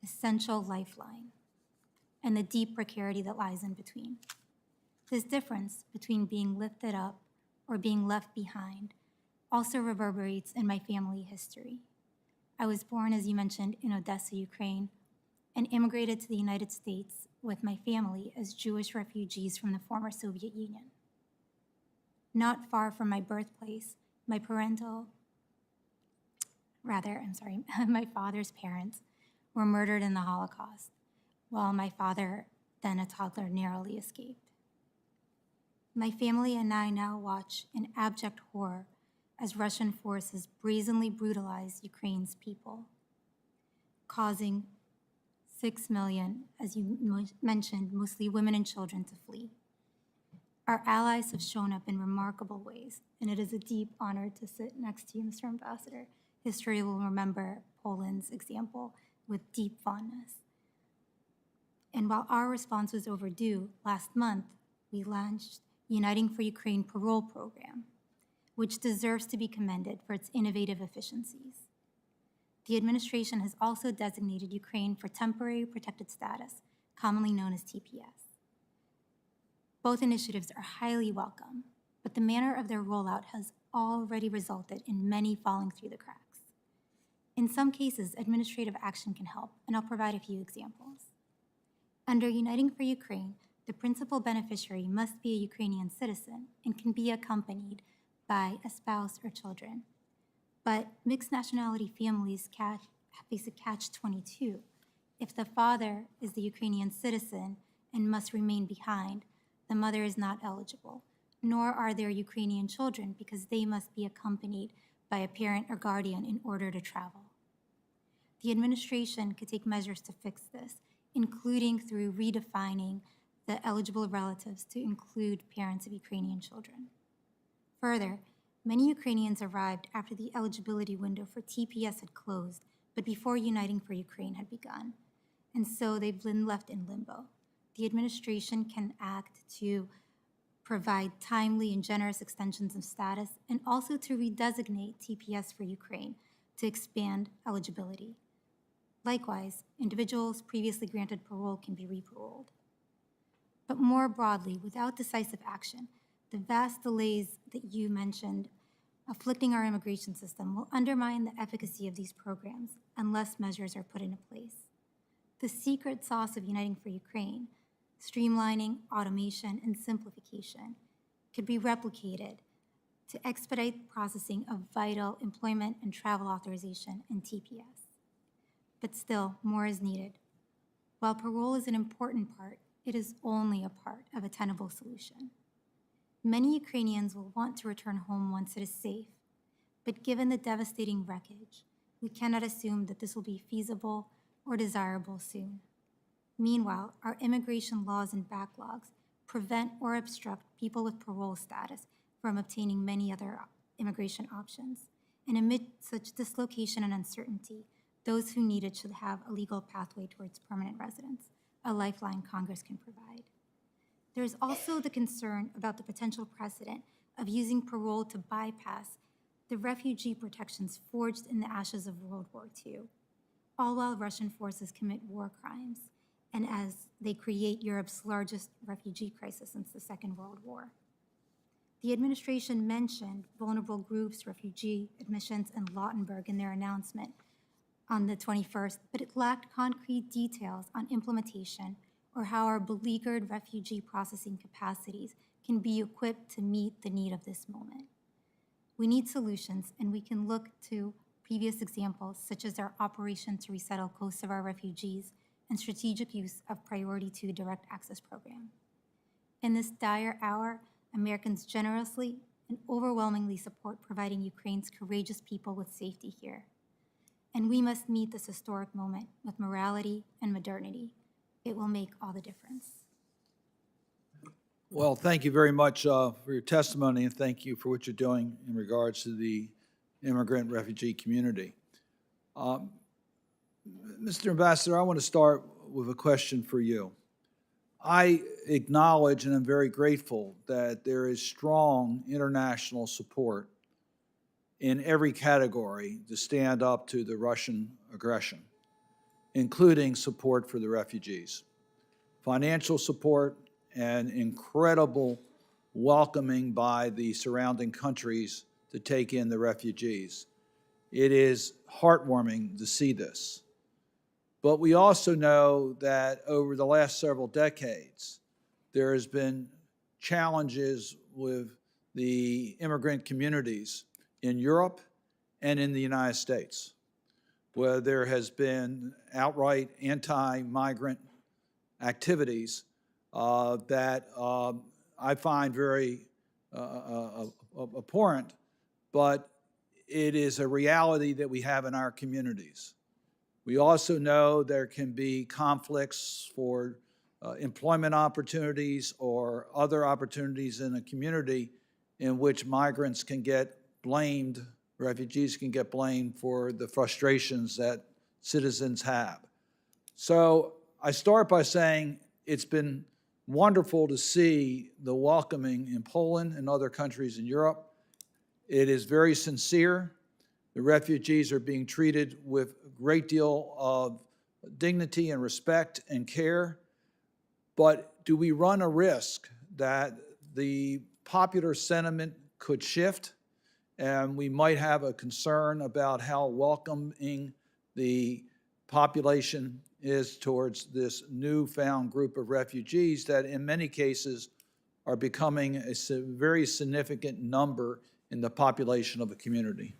Speaker 5: essential lifeline and the deep precarity that lies in between. This difference between being lifted up or being left behind also reverberates in my family history. I was born, as you mentioned, in Odessa, Ukraine, and immigrated to the United States with my family as Jewish refugees from the former Soviet Union. Not far from my birthplace, my father's parents were murdered in the Holocaust, while my father, then a toddler, narrowly escaped. My family and I now watch in abject horror as Russian forces brazenly brutalize Ukraine's people, causing 6 million, as you mentioned, mostly women and children, to flee. Our allies have shown up in remarkable ways, and it is a deep honor to sit next to you, Mr. Ambassador. History will remember Poland's example with deep fondness. And while our response was overdue, last month we launched Uniting for Ukraine parole program, which deserves to be commended for its innovative efficiencies. The administration has also designated Ukraine for temporary protected status, commonly known as TPS. Both initiatives are highly welcome, but the manner of their rollout has already resulted in many falling through the cracks. In some cases, administrative action can help, and I'll provide a few examples. Under Uniting for Ukraine, the principal beneficiary must be a Ukrainian citizen and can be accompanied by a spouse or children. But mixed nationality families face a catch-22. If the father is the Ukrainian citizen and must remain behind, the mother is not eligible, nor are there Ukrainian children because they must be accompanied by a parent or guardian in order to travel. The administration could take measures to fix this, including through redefining the eligible relatives to include parents of Ukrainian children. Further, many Ukrainians arrived after the eligibility window for TPS had closed, but before Uniting for Ukraine had begun, and so they've been left in limbo. The administration can act to provide timely and generous extensions of status, and also to redesignate TPS for Ukraine to expand eligibility. Likewise, individuals previously granted parole can be re-paroled. But more broadly, without decisive action, the vast delays that you mentioned afflicting our immigration system will undermine the efficacy of these programs unless measures are put into place. The secret sauce of Uniting for Ukraine, streamlining, automation, and simplification, could be replicated to expedite processing of vital employment and travel authorization and TPS. But still, more is needed. While parole is an important part, it is only a part of a tenable solution. Many Ukrainians will want to return home once it is safe, but given the devastating wreckage, we cannot assume that this will be feasible or desirable soon. Meanwhile, our immigration laws and backlogs prevent or obstruct people with parole status from obtaining many other immigration options. And amid such dislocation and uncertainty, those who need it should have a legal pathway towards permanent residence, a lifeline Congress can provide. There is also the concern about the potential precedent of using parole to bypass the refugee protections forged in the ashes of World War II, all while Russian forces commit war crimes and as they create Europe's largest refugee crisis since the Second World War. The administration mentioned vulnerable groups, refugee admissions, and Lautenberg in their announcement on the 21st, but it lacked concrete details on implementation or how our beleaguered refugee processing capacities can be equipped to meet the need of this moment. We need solutions, and we can look to previous examples, such as our operation to resettle Kosovo refugees and strategic use of Priority 2 Direct Access Program. In this dire hour, Americans generously and overwhelmingly support providing Ukraine's courageous people with safety here. And we must meet this historic moment with morality and modernity. It will make all the difference.
Speaker 1: Well, thank you very much for your testimony, and thank you for what you're doing in regards to the immigrant refugee community. Mr. Ambassador, I want to start with a question for you. I acknowledge and I'm very grateful that there is strong international support in every category to stand up to the Russian aggression, including support for the refugees. Financial support and incredible welcoming by the surrounding countries to take in the refugees. It is heartwarming to see this. But we also know that over the last several decades, there has been challenges with the immigrant communities in Europe and in the United States, where there has been outright anti-migrant activities that I find very abhorrent, but it is a reality that we have in our communities. We also know there can be conflicts for employment opportunities or other opportunities in a community in which migrants can get blamed, refugees can get blamed for the frustrations that citizens have. So I start by saying it's been wonderful to see the welcoming in Poland and other countries in Europe. It is very sincere. The refugees are being treated with a great deal of dignity and respect and care. But do we run a risk that the popular sentiment could shift and we might have a concern about how welcoming the population is towards this newfound group of refugees that in many cases are becoming a very significant number in the population of a community?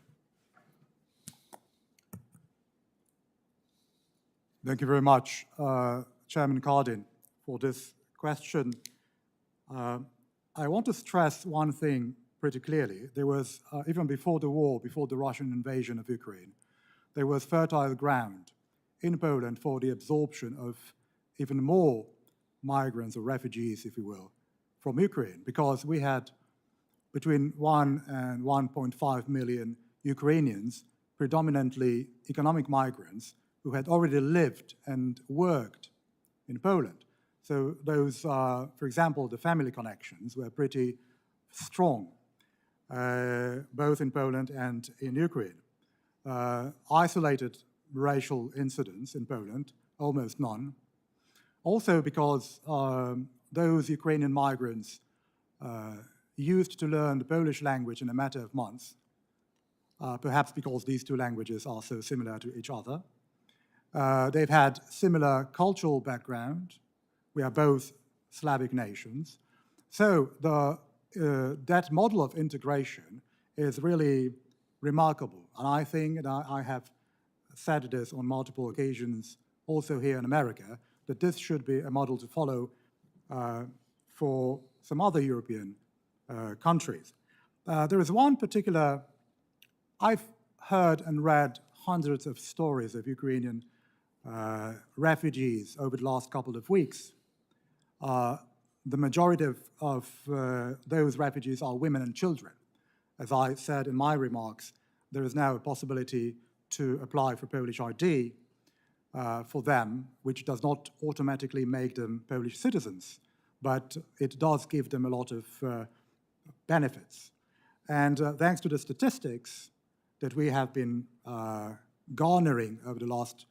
Speaker 4: Thank you very much, Chairman Cardin, for this question. I want to stress one thing pretty clearly. There was, even before the war, before the Russian invasion of Ukraine, there was fertile ground in Poland for the absorption of even more migrants or refugees, if you will, from Ukraine, because we had between 1 and 1.5 million Ukrainians, predominantly economic migrants, who had already lived and worked in Poland. So those, for example, the family connections were pretty strong, both in Poland and in Ukraine. Isolated racial incidents in Poland, almost none. Also because those Ukrainian migrants used to learn the Polish language in a matter of months, perhaps because these two languages are so similar to each other. They've had similar cultural background. We are both Slavic nations. So that model of integration is really remarkable. And I think, and I have said this on multiple occasions also here in America, that this should be a model to follow for some other European countries. There is one particular, I've heard and read hundreds of stories of Ukrainian refugees over the last couple of weeks. The majority of those refugees are women and children. As I said in my remarks, there is now a possibility to apply for Polish ID for them, which does not automatically make them Polish citizens, but it does give them a lot of benefits. And thanks to the statistics that we have been garnering over the last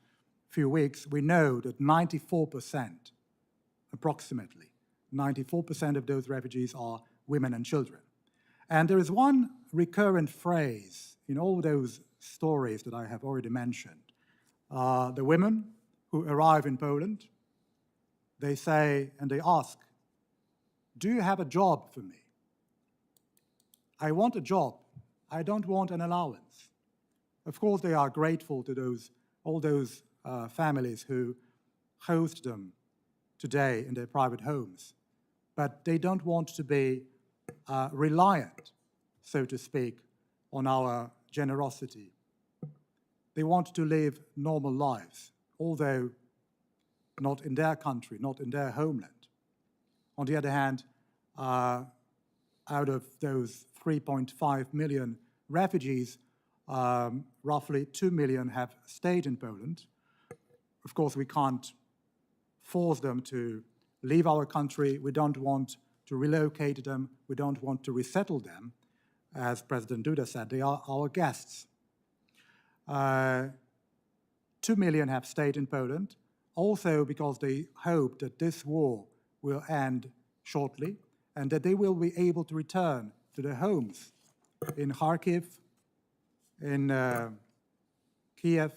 Speaker 4: few weeks, we know that 94%, approximately, 94% of those refugees are women and children. And there is one recurrent phrase in all those stories that I have already mentioned. The women who arrive in Poland, they say and they ask, "Do you have a job for me? I want a job. I don't want an allowance." Of course, they are grateful to all those families who host them today in their private homes, but they don't want to be reliant, so to speak, on our generosity. They want to live normal lives, although not in their country, not in their homeland. On the other hand, out of those 3.5 million refugees, roughly 2 million have stayed in Poland. Of course, we can't force them to leave our country. We don't want to relocate them. We don't want to resettle them. As President Duda said, they are our guests. 2 million have stayed in Poland, also because they hope that this war will end shortly and that they will be able to return to their homes in Kharkiv, in Kiev,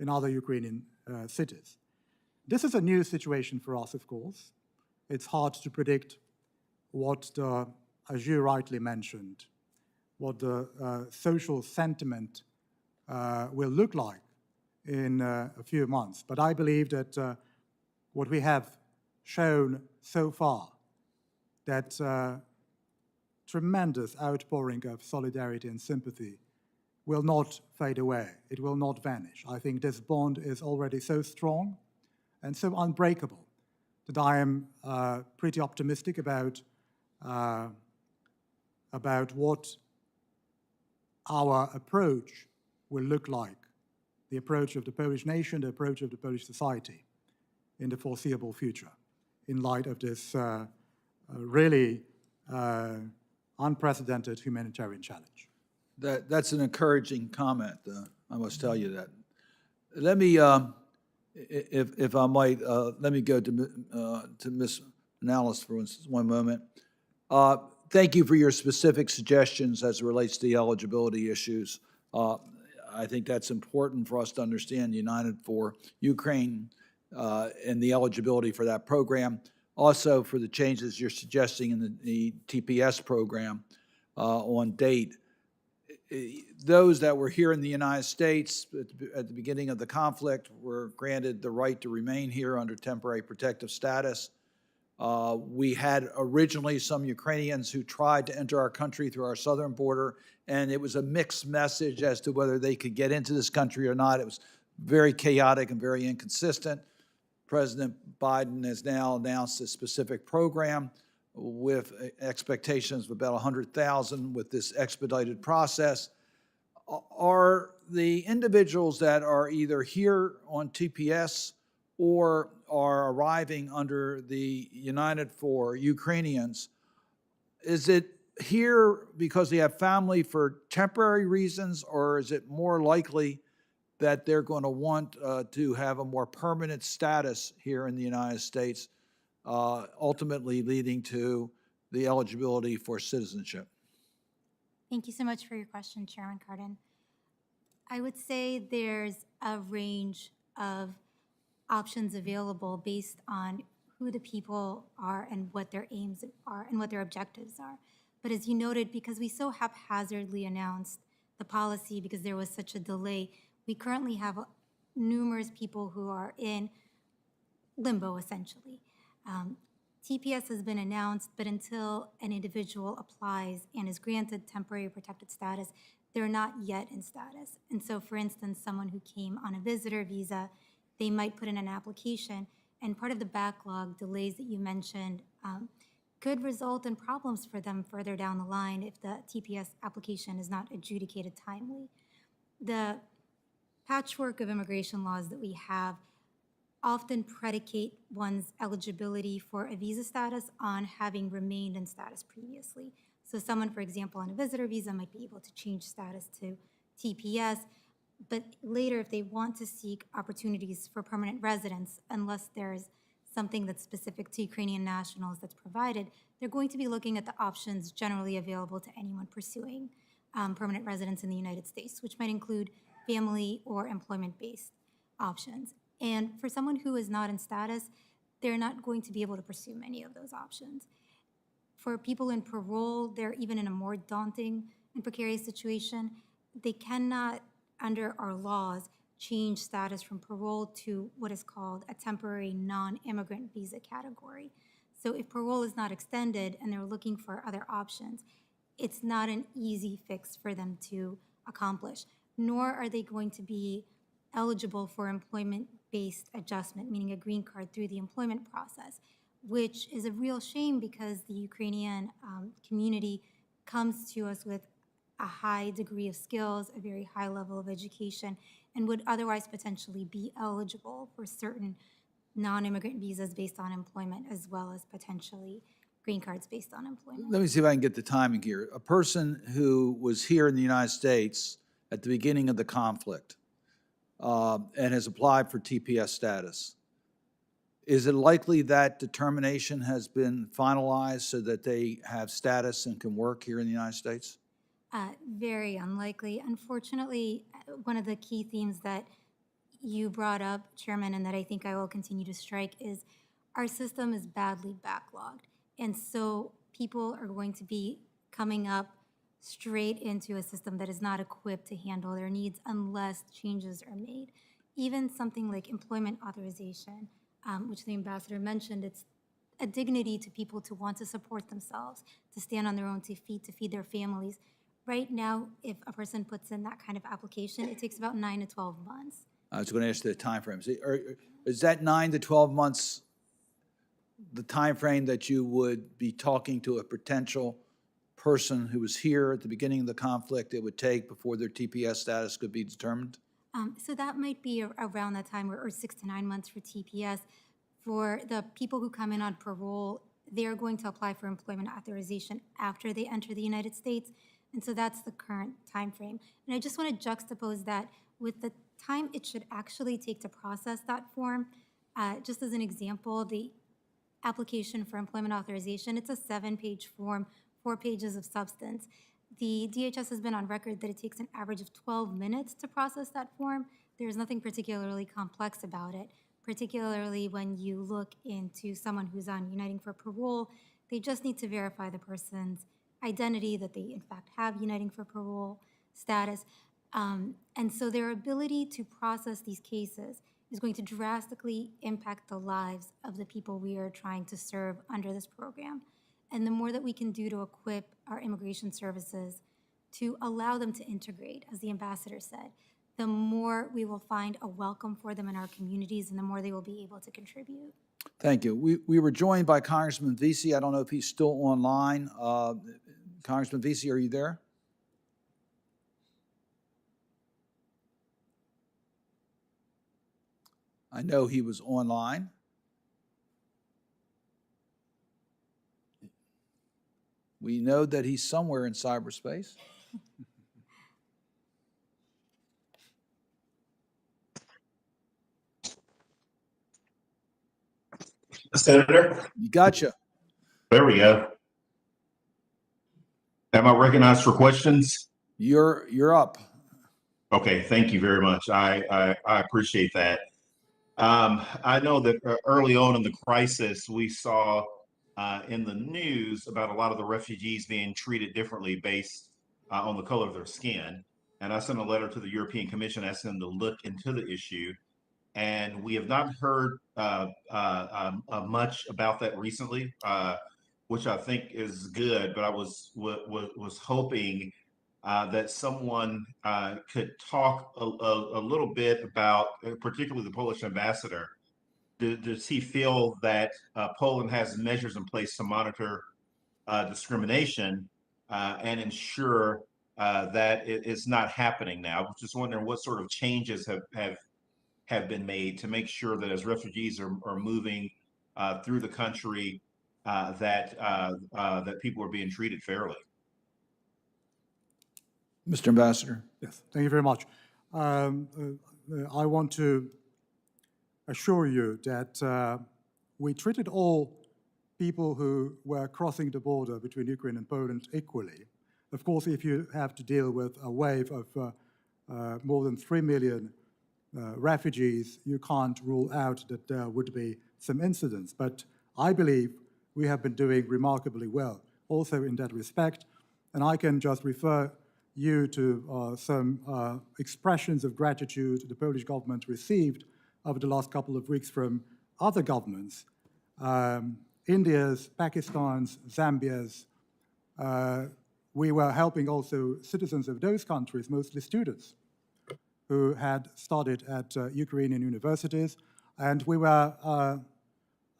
Speaker 4: in other Ukrainian cities. This is a new situation for us, of course. It's hard to predict what as you rightly mentioned, what the social sentiment will look like in a few months. But I believe that what we have shown so far, that tremendous outpouring of solidarity and sympathy will not fade away. It will not vanish. I think this bond is already so strong and so unbreakable that I am pretty optimistic about what our approach will look like, the approach of the Polish nation, the approach of the Polish society in the foreseeable future, in light of this really unprecedented humanitarian challenge.
Speaker 1: That's an encouraging comment. I must tell you that. Let me, if I might, let me go to Ms. Nallis for one moment. Thank you for your specific suggestions as it relates to the eligibility issues. I think that's important for us to understand United for Ukraine and the eligibility for that program. Also for the changes you're suggesting in the TPS program on date. Those that were here in the United States at the beginning of the conflict were granted the right to remain here under temporary protective status. We had originally some Ukrainians who tried to enter our country through our southern border, and it was a mixed message as to whether they could get into this country or not. It was very chaotic and very inconsistent. President Biden has now announced a specific program with expectations of about 100,000 with this expedited process. Are the individuals that are either here on TPS or are arriving under the United for Ukrainians, is it here because they have family for temporary reasons, or is it more likely that they're going to want to have a more permanent status here in the United States, ultimately leading to the eligibility for citizenship?
Speaker 5: Thank you so much for your question, Chairman Cardin. I would say there's a range of options available based on who the people are and what their aims are and what their objectives are. But as you noted, because we so haphazardly announced the policy because there was such a delay, we currently have numerous people who are in limbo, essentially. TPS has been announced, but until an individual applies and is granted temporary protected status, they're not yet in status. And so, for instance, someone who came on a visitor visa, they might put in an application, and part of the backlog delays that you mentioned could result in problems for them further down the line if the TPS application is not adjudicated timely. The patchwork of immigration laws that we have often predicate one's eligibility for a visa status on having remained in status previously. So someone, for example, on a visitor visa might be able to change status to TPS, but later if they want to seek opportunities for permanent residence, unless there's something that's specific to Ukrainian nationals that's provided, they're going to be looking at the options generally available to anyone pursuing permanent residence in the United States, which might include family or employment-based options. And for someone who is not in status, they're not going to be able to pursue many of those options. For people in parole, they're even in a more daunting and precarious situation. They cannot, under our laws, change status from parole to what is called a temporary non-immigrant visa category. So if parole is not extended and they're looking for other options, it's not an easy fix for them to accomplish, nor are they going to be eligible for employment-based adjustment, meaning a green card through the employment process, which is a real shame because the Ukrainian community comes to us with a high degree of skills, a very high level of education, and would otherwise potentially be eligible for certain non-immigrant visas based on employment, as well as potentially green cards based on employment.
Speaker 1: Let me see if I can get the timing here. A person who was here in the United States at the beginning of the conflict and has applied for TPS status, is it likely that determination has been finalized so that they have status and can work here in the United States?
Speaker 5: Very unlikely. Unfortunately, one of the key themes that you brought up, Chairman, and that I think I will continue to strike is our system is badly backlogged. And so people are going to be coming up straight into a system that is not equipped to handle their needs unless changes are made. Even something like employment authorization, which the ambassador mentioned, it's a dignity to people to want to support themselves, to stand on their own 2 feet, to feed their families. Right now, if a person puts in that kind of application, it takes about 9 to 12 months.
Speaker 1: I was going to ask the time frame. Is that 9 to 12 months the time frame that you would be talking to a potential person who was here at the beginning of the conflict it would take before their TPS status could be determined?
Speaker 5: So that might be around that time, or 6 to 9 months for TPS. For the people who come in on parole, they're going to apply for employment authorization after they enter the United States. And so that's the current time frame. And I just want to juxtapose that with the time it should actually take to process that form. Just as an example, the application for employment authorization, it's a 7-page form, 4 pages of substance. The DHS has been on record that it takes an average of 12 minutes to process that form. There's nothing particularly complex about it, particularly when you look into someone who's on Uniting for Parole. They just need to verify the person's identity, that they in fact have Uniting for Parole status. And so their ability to process these cases is going to drastically impact the lives of the people we are trying to serve under this program. And the more that we can do to equip our immigration services to allow them to integrate, as the ambassador said, the more we will find a welcome for them in our communities and the more they will be able to contribute.
Speaker 1: Thank you. We were joined by Congressman Vesey. I don't know if he's still online. Congressman Vesey, are you there? I know he was online. We know that he's somewhere in cyberspace.
Speaker 6: Senator,
Speaker 1: You gotcha.
Speaker 6: there we go. Am I recognized for questions?
Speaker 1: You're up.
Speaker 6: Okay, thank you very much. I appreciate that. I know that early on in the crisis, we saw in the news about a lot of the refugees being treated differently based on the color of their skin. And I sent a letter to the European Commission asking them to look into the issue. And we have not heard much about that recently, which I think is good. But I was hoping that someone could talk a little bit about, particularly the Polish ambassador. Does he feel that Poland has measures in place to monitor discrimination and ensure that it's not happening now? I was just wondering what sort of changes have been made to make sure that as refugees are moving through the country, that people are being treated fairly.
Speaker 1: Mr. Ambassador.
Speaker 4: Yes, thank you very much. I want to assure you that we treated all people who were crossing the border between Ukraine and Poland equally. Of course, if you have to deal with a wave of more than 3 million refugees, you can't rule out that there would be some incidents. But I believe we have been doing remarkably well also in that respect. And I can just refer you to some expressions of gratitude the Polish government received over the last couple of weeks from other governments, India's, Pakistan's, Zambia's. We were helping also citizens of those countries, mostly students, who had studied at Ukrainian universities, and we were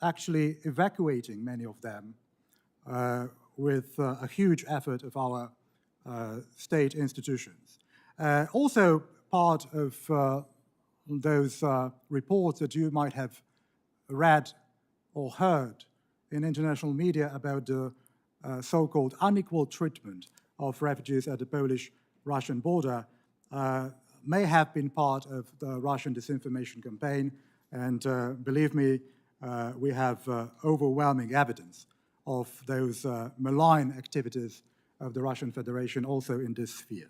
Speaker 4: actually evacuating many of them with a huge effort of our state institutions. Also part of those reports that you might have read or heard in international media about the so-called unequal treatment of refugees at the Polish-Russian border may have been part of the Russian disinformation campaign, and believe me, we have overwhelming evidence of those malign activities of the Russian Federation also in this sphere.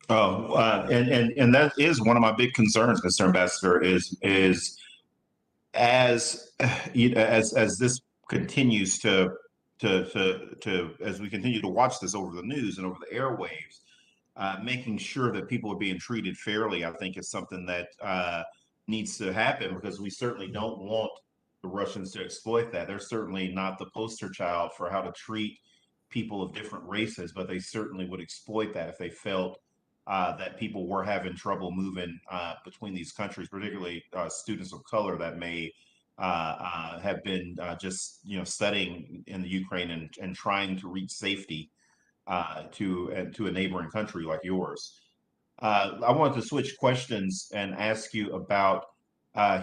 Speaker 6: Oh, and that is one of my big concerns, Mr. Ambassador, is as this continues to as we continue to watch this over the news and over the airwaves, making sure that people are being treated fairly, I think, is something that needs to happen, because we certainly don't want the Russians to exploit that. They're certainly not the poster child for how to treat people of different races, but they certainly would exploit that if they felt that people were having trouble moving between these countries, particularly students of color that may have been just studying in the Ukraine and trying to reach safety to a neighboring country like yours. I wanted to switch questions and ask you about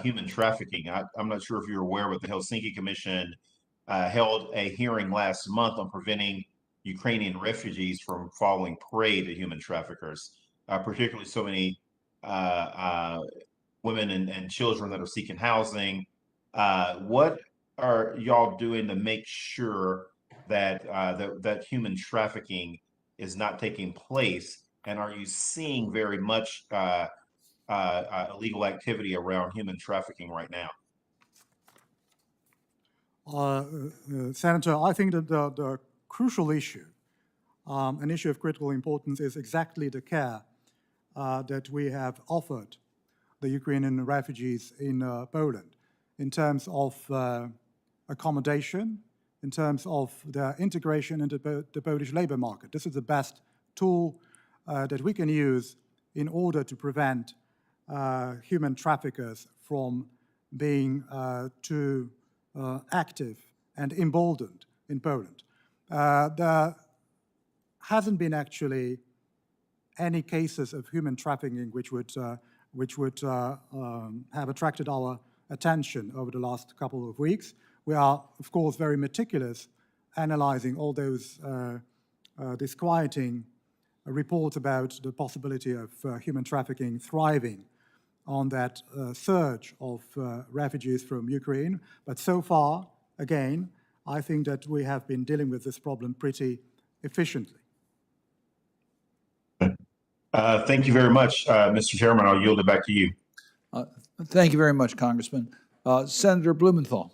Speaker 6: human trafficking. I'm not sure if you're aware, but the Helsinki Commission held a hearing last month on preventing Ukrainian refugees from falling prey to human traffickers, particularly so many women and children that are seeking housing. What are y'all doing to make sure that that human trafficking is not taking place? And are you seeing very much illegal activity around human trafficking right now?
Speaker 4: Senator, I think that the crucial issue, an issue of critical importance, is exactly the care that we have offered the Ukrainian refugees in Poland in terms of accommodation, in terms of their integration into the Polish labor market. This is the best tool that we can use in order to prevent human traffickers from being too active and emboldened in Poland. There hasn't been actually any cases of human trafficking which would have attracted our attention over the last couple of weeks. We are, of course, very meticulous analyzing all those disquieting reports about the possibility of human trafficking thriving on that surge of refugees from Ukraine. But so far, again, I think that we have been dealing with this problem pretty efficiently.
Speaker 6: Thank you very much, Mr. Chairman. I'll yield it back to you.
Speaker 1: Thank you very much, Congressman. Senator Blumenthal.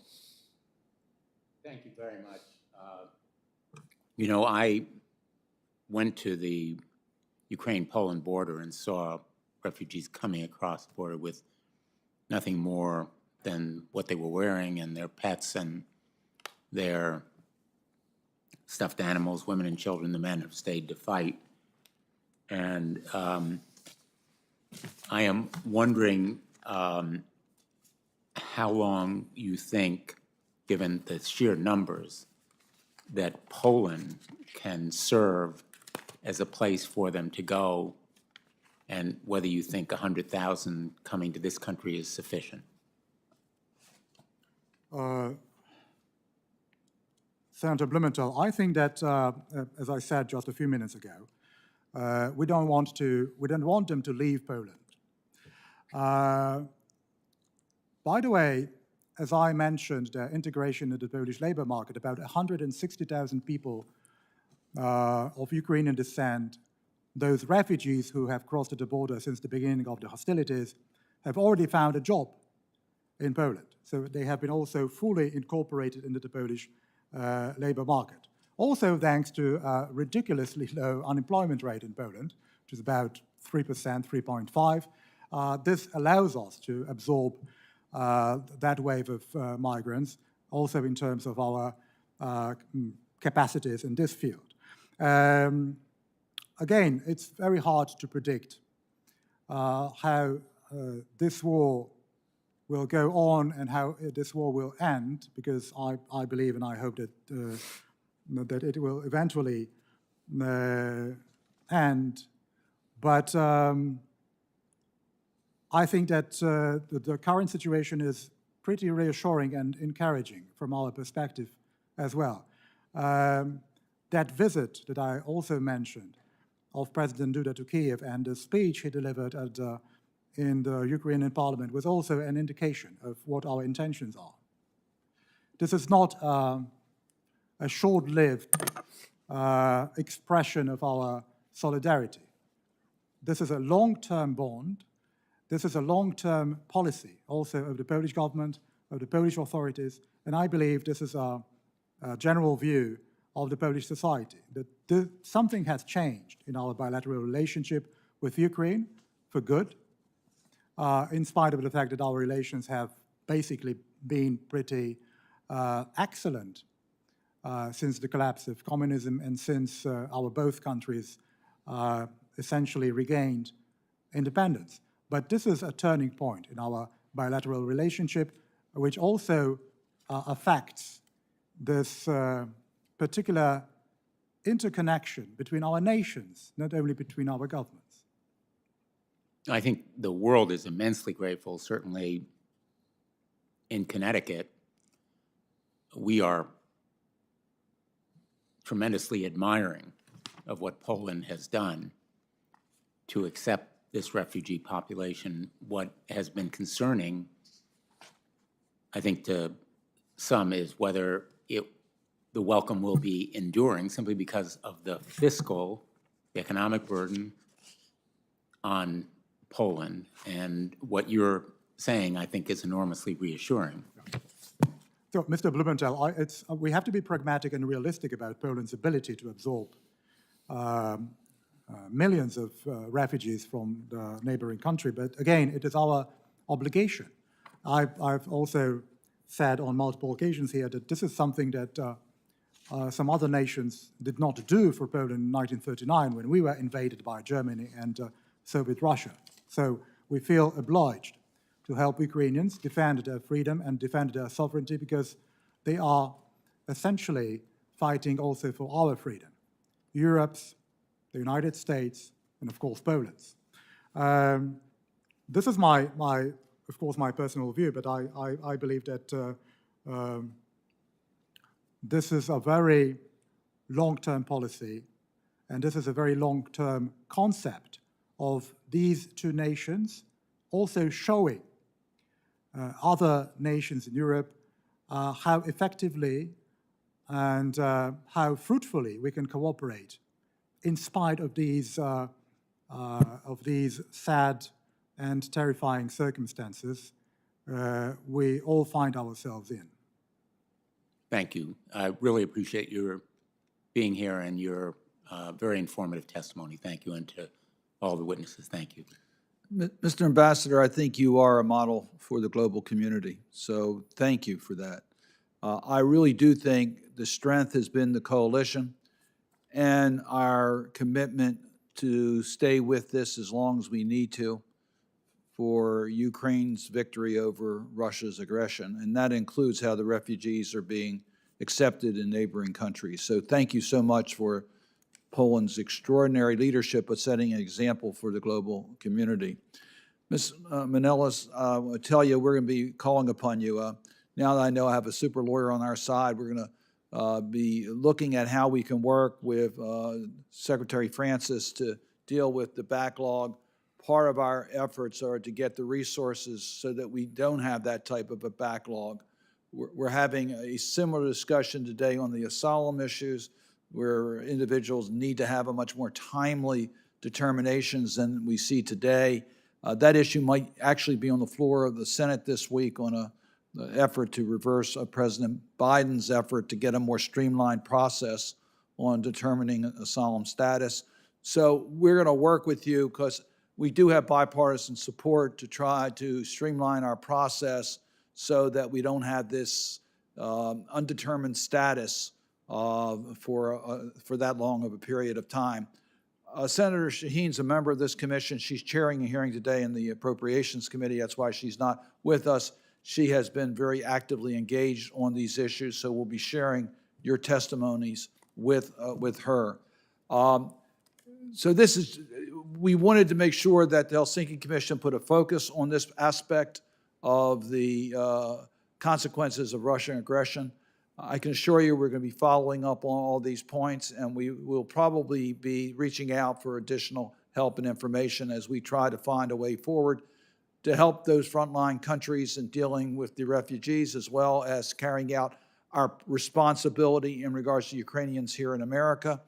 Speaker 7: Thank you very much. You know, I went to the Ukraine-Poland border and saw refugees coming across the border with nothing more than what they were wearing and their pets and their stuffed animals, women and children. The men have stayed to fight. And I am wondering how long you think, given the sheer numbers, that Poland can serve as a place for them to go, and whether you think 100,000 coming to this country is sufficient.
Speaker 4: Senator Blumenthal, I think that, as I said just a few minutes ago, we don't want them to leave Poland. By the way, as I mentioned, the integration into the Polish labor market, about 160,000 people of Ukrainian descent, those refugees who have crossed the border since the beginning of the hostilities, have already found a job in Poland. So they have been also fully incorporated into the Polish labor market. Also thanks to a ridiculously low unemployment rate in Poland, which is about 3%, 3.5%. This allows us to absorb that wave of migrants, also in terms of our capacities in this field. Again, it's very hard to predict how this war will go on and how this war will end, because I believe and I hope that that it will eventually end. But I think that the current situation is pretty reassuring and encouraging from our perspective as well. That visit that I also mentioned of President Duda to Kiev and the speech he delivered in the Ukrainian parliament was also an indication of what our intentions are. This is not a short-lived expression of our solidarity. This is a long-term bond. This is a long-term policy also of the Polish government, of the Polish authorities, and I believe this is a general view of the Polish society, that something has changed in our bilateral relationship with Ukraine for good, in spite of the fact that our relations have basically been pretty excellent since the collapse of communism and since our both countries essentially regained independence. But this is a turning point in our bilateral relationship, which also affects this particular interconnection between our nations, not only between our governments.
Speaker 7: I think the world is immensely grateful. Certainly in Connecticut, we are tremendously admiring of what Poland has done to accept this refugee population. What has been concerning, I think, to some is whether the welcome will be enduring, simply because of the fiscal, the economic burden on Poland. And what you're saying, I think, is enormously reassuring.
Speaker 4: So, Mr. Blumenthal, we have to be pragmatic and realistic about Poland's ability to absorb millions of refugees from the neighboring country. But again, it is our obligation. I've also said on multiple occasions here that this is something that some other nations did not do for Poland in 1939 when we were invaded by Germany and Soviet Russia. So we feel obliged to help Ukrainians defend their freedom and defend their sovereignty, because they are essentially fighting also for our freedom, Europe's, the United States, and of course Poland's. This is of course, my personal view, but I believe that this is a very long-term policy, and this is a very long-term concept of these two nations also showing other nations in Europe how effectively and how fruitfully we can cooperate in spite of these sad and terrifying circumstances we all find ourselves in.
Speaker 7: Thank you. I really appreciate your being here and your very informative testimony. Thank you, and to all the witnesses, thank you.
Speaker 1: Mr. Ambassador, I think you are a model for the global community, so thank you for that. I really do think the strength has been the coalition and our commitment to stay with this as long as we need to for Ukraine's victory over Russia's aggression, and that includes how the refugees are being accepted in neighboring countries. So thank you so much for Poland's extraordinary leadership of setting an example for the global community. Ms. Manelis, I'll tell you, we're going to be calling upon you. Now that I know I have a super lawyer on our side, we're going to be looking at how we can work with Secretary Francis to deal with the backlog. Part of our efforts are to get the resources so that we don't have that type of a backlog. We're having a similar discussion today on the asylum issues, where individuals need to have a much more timely determinations than we see today. That issue might actually be on the floor of the Senate this week on an effort to reverse President Biden's effort to get a more streamlined process on determining asylum status. So we're going to work with you because we do have bipartisan support to try to streamline our process so that we don't have this undetermined status for that long of a period of time. Senator Shaheen's a member of this commission. She's chairing a hearing today in the Appropriations Committee. That's why she's not with us. She has been very actively engaged on these issues, so we'll be sharing your testimonies with her. So this is, we wanted to make sure that the Helsinki Commission put a focus on this aspect of the consequences of Russian aggression. I can assure you we're going to be following up on all these points, and we will probably be reaching out for additional help and information as we try to find a way forward to help those frontline countries in dealing with the refugees, as well as carrying out our responsibility in regards to Ukrainians here in America.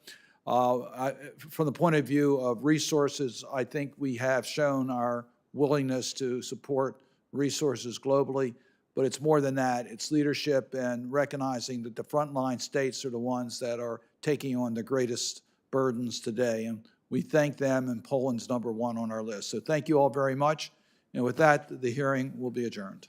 Speaker 1: From the point of view of resources, I think we have shown our willingness to support resources globally, but it's more than that. It's leadership and recognizing that the frontline states are the ones that are taking on the greatest burdens today, and we thank them, and Poland's #1 on our list. So thank you all very much, and with that, the hearing will be adjourned.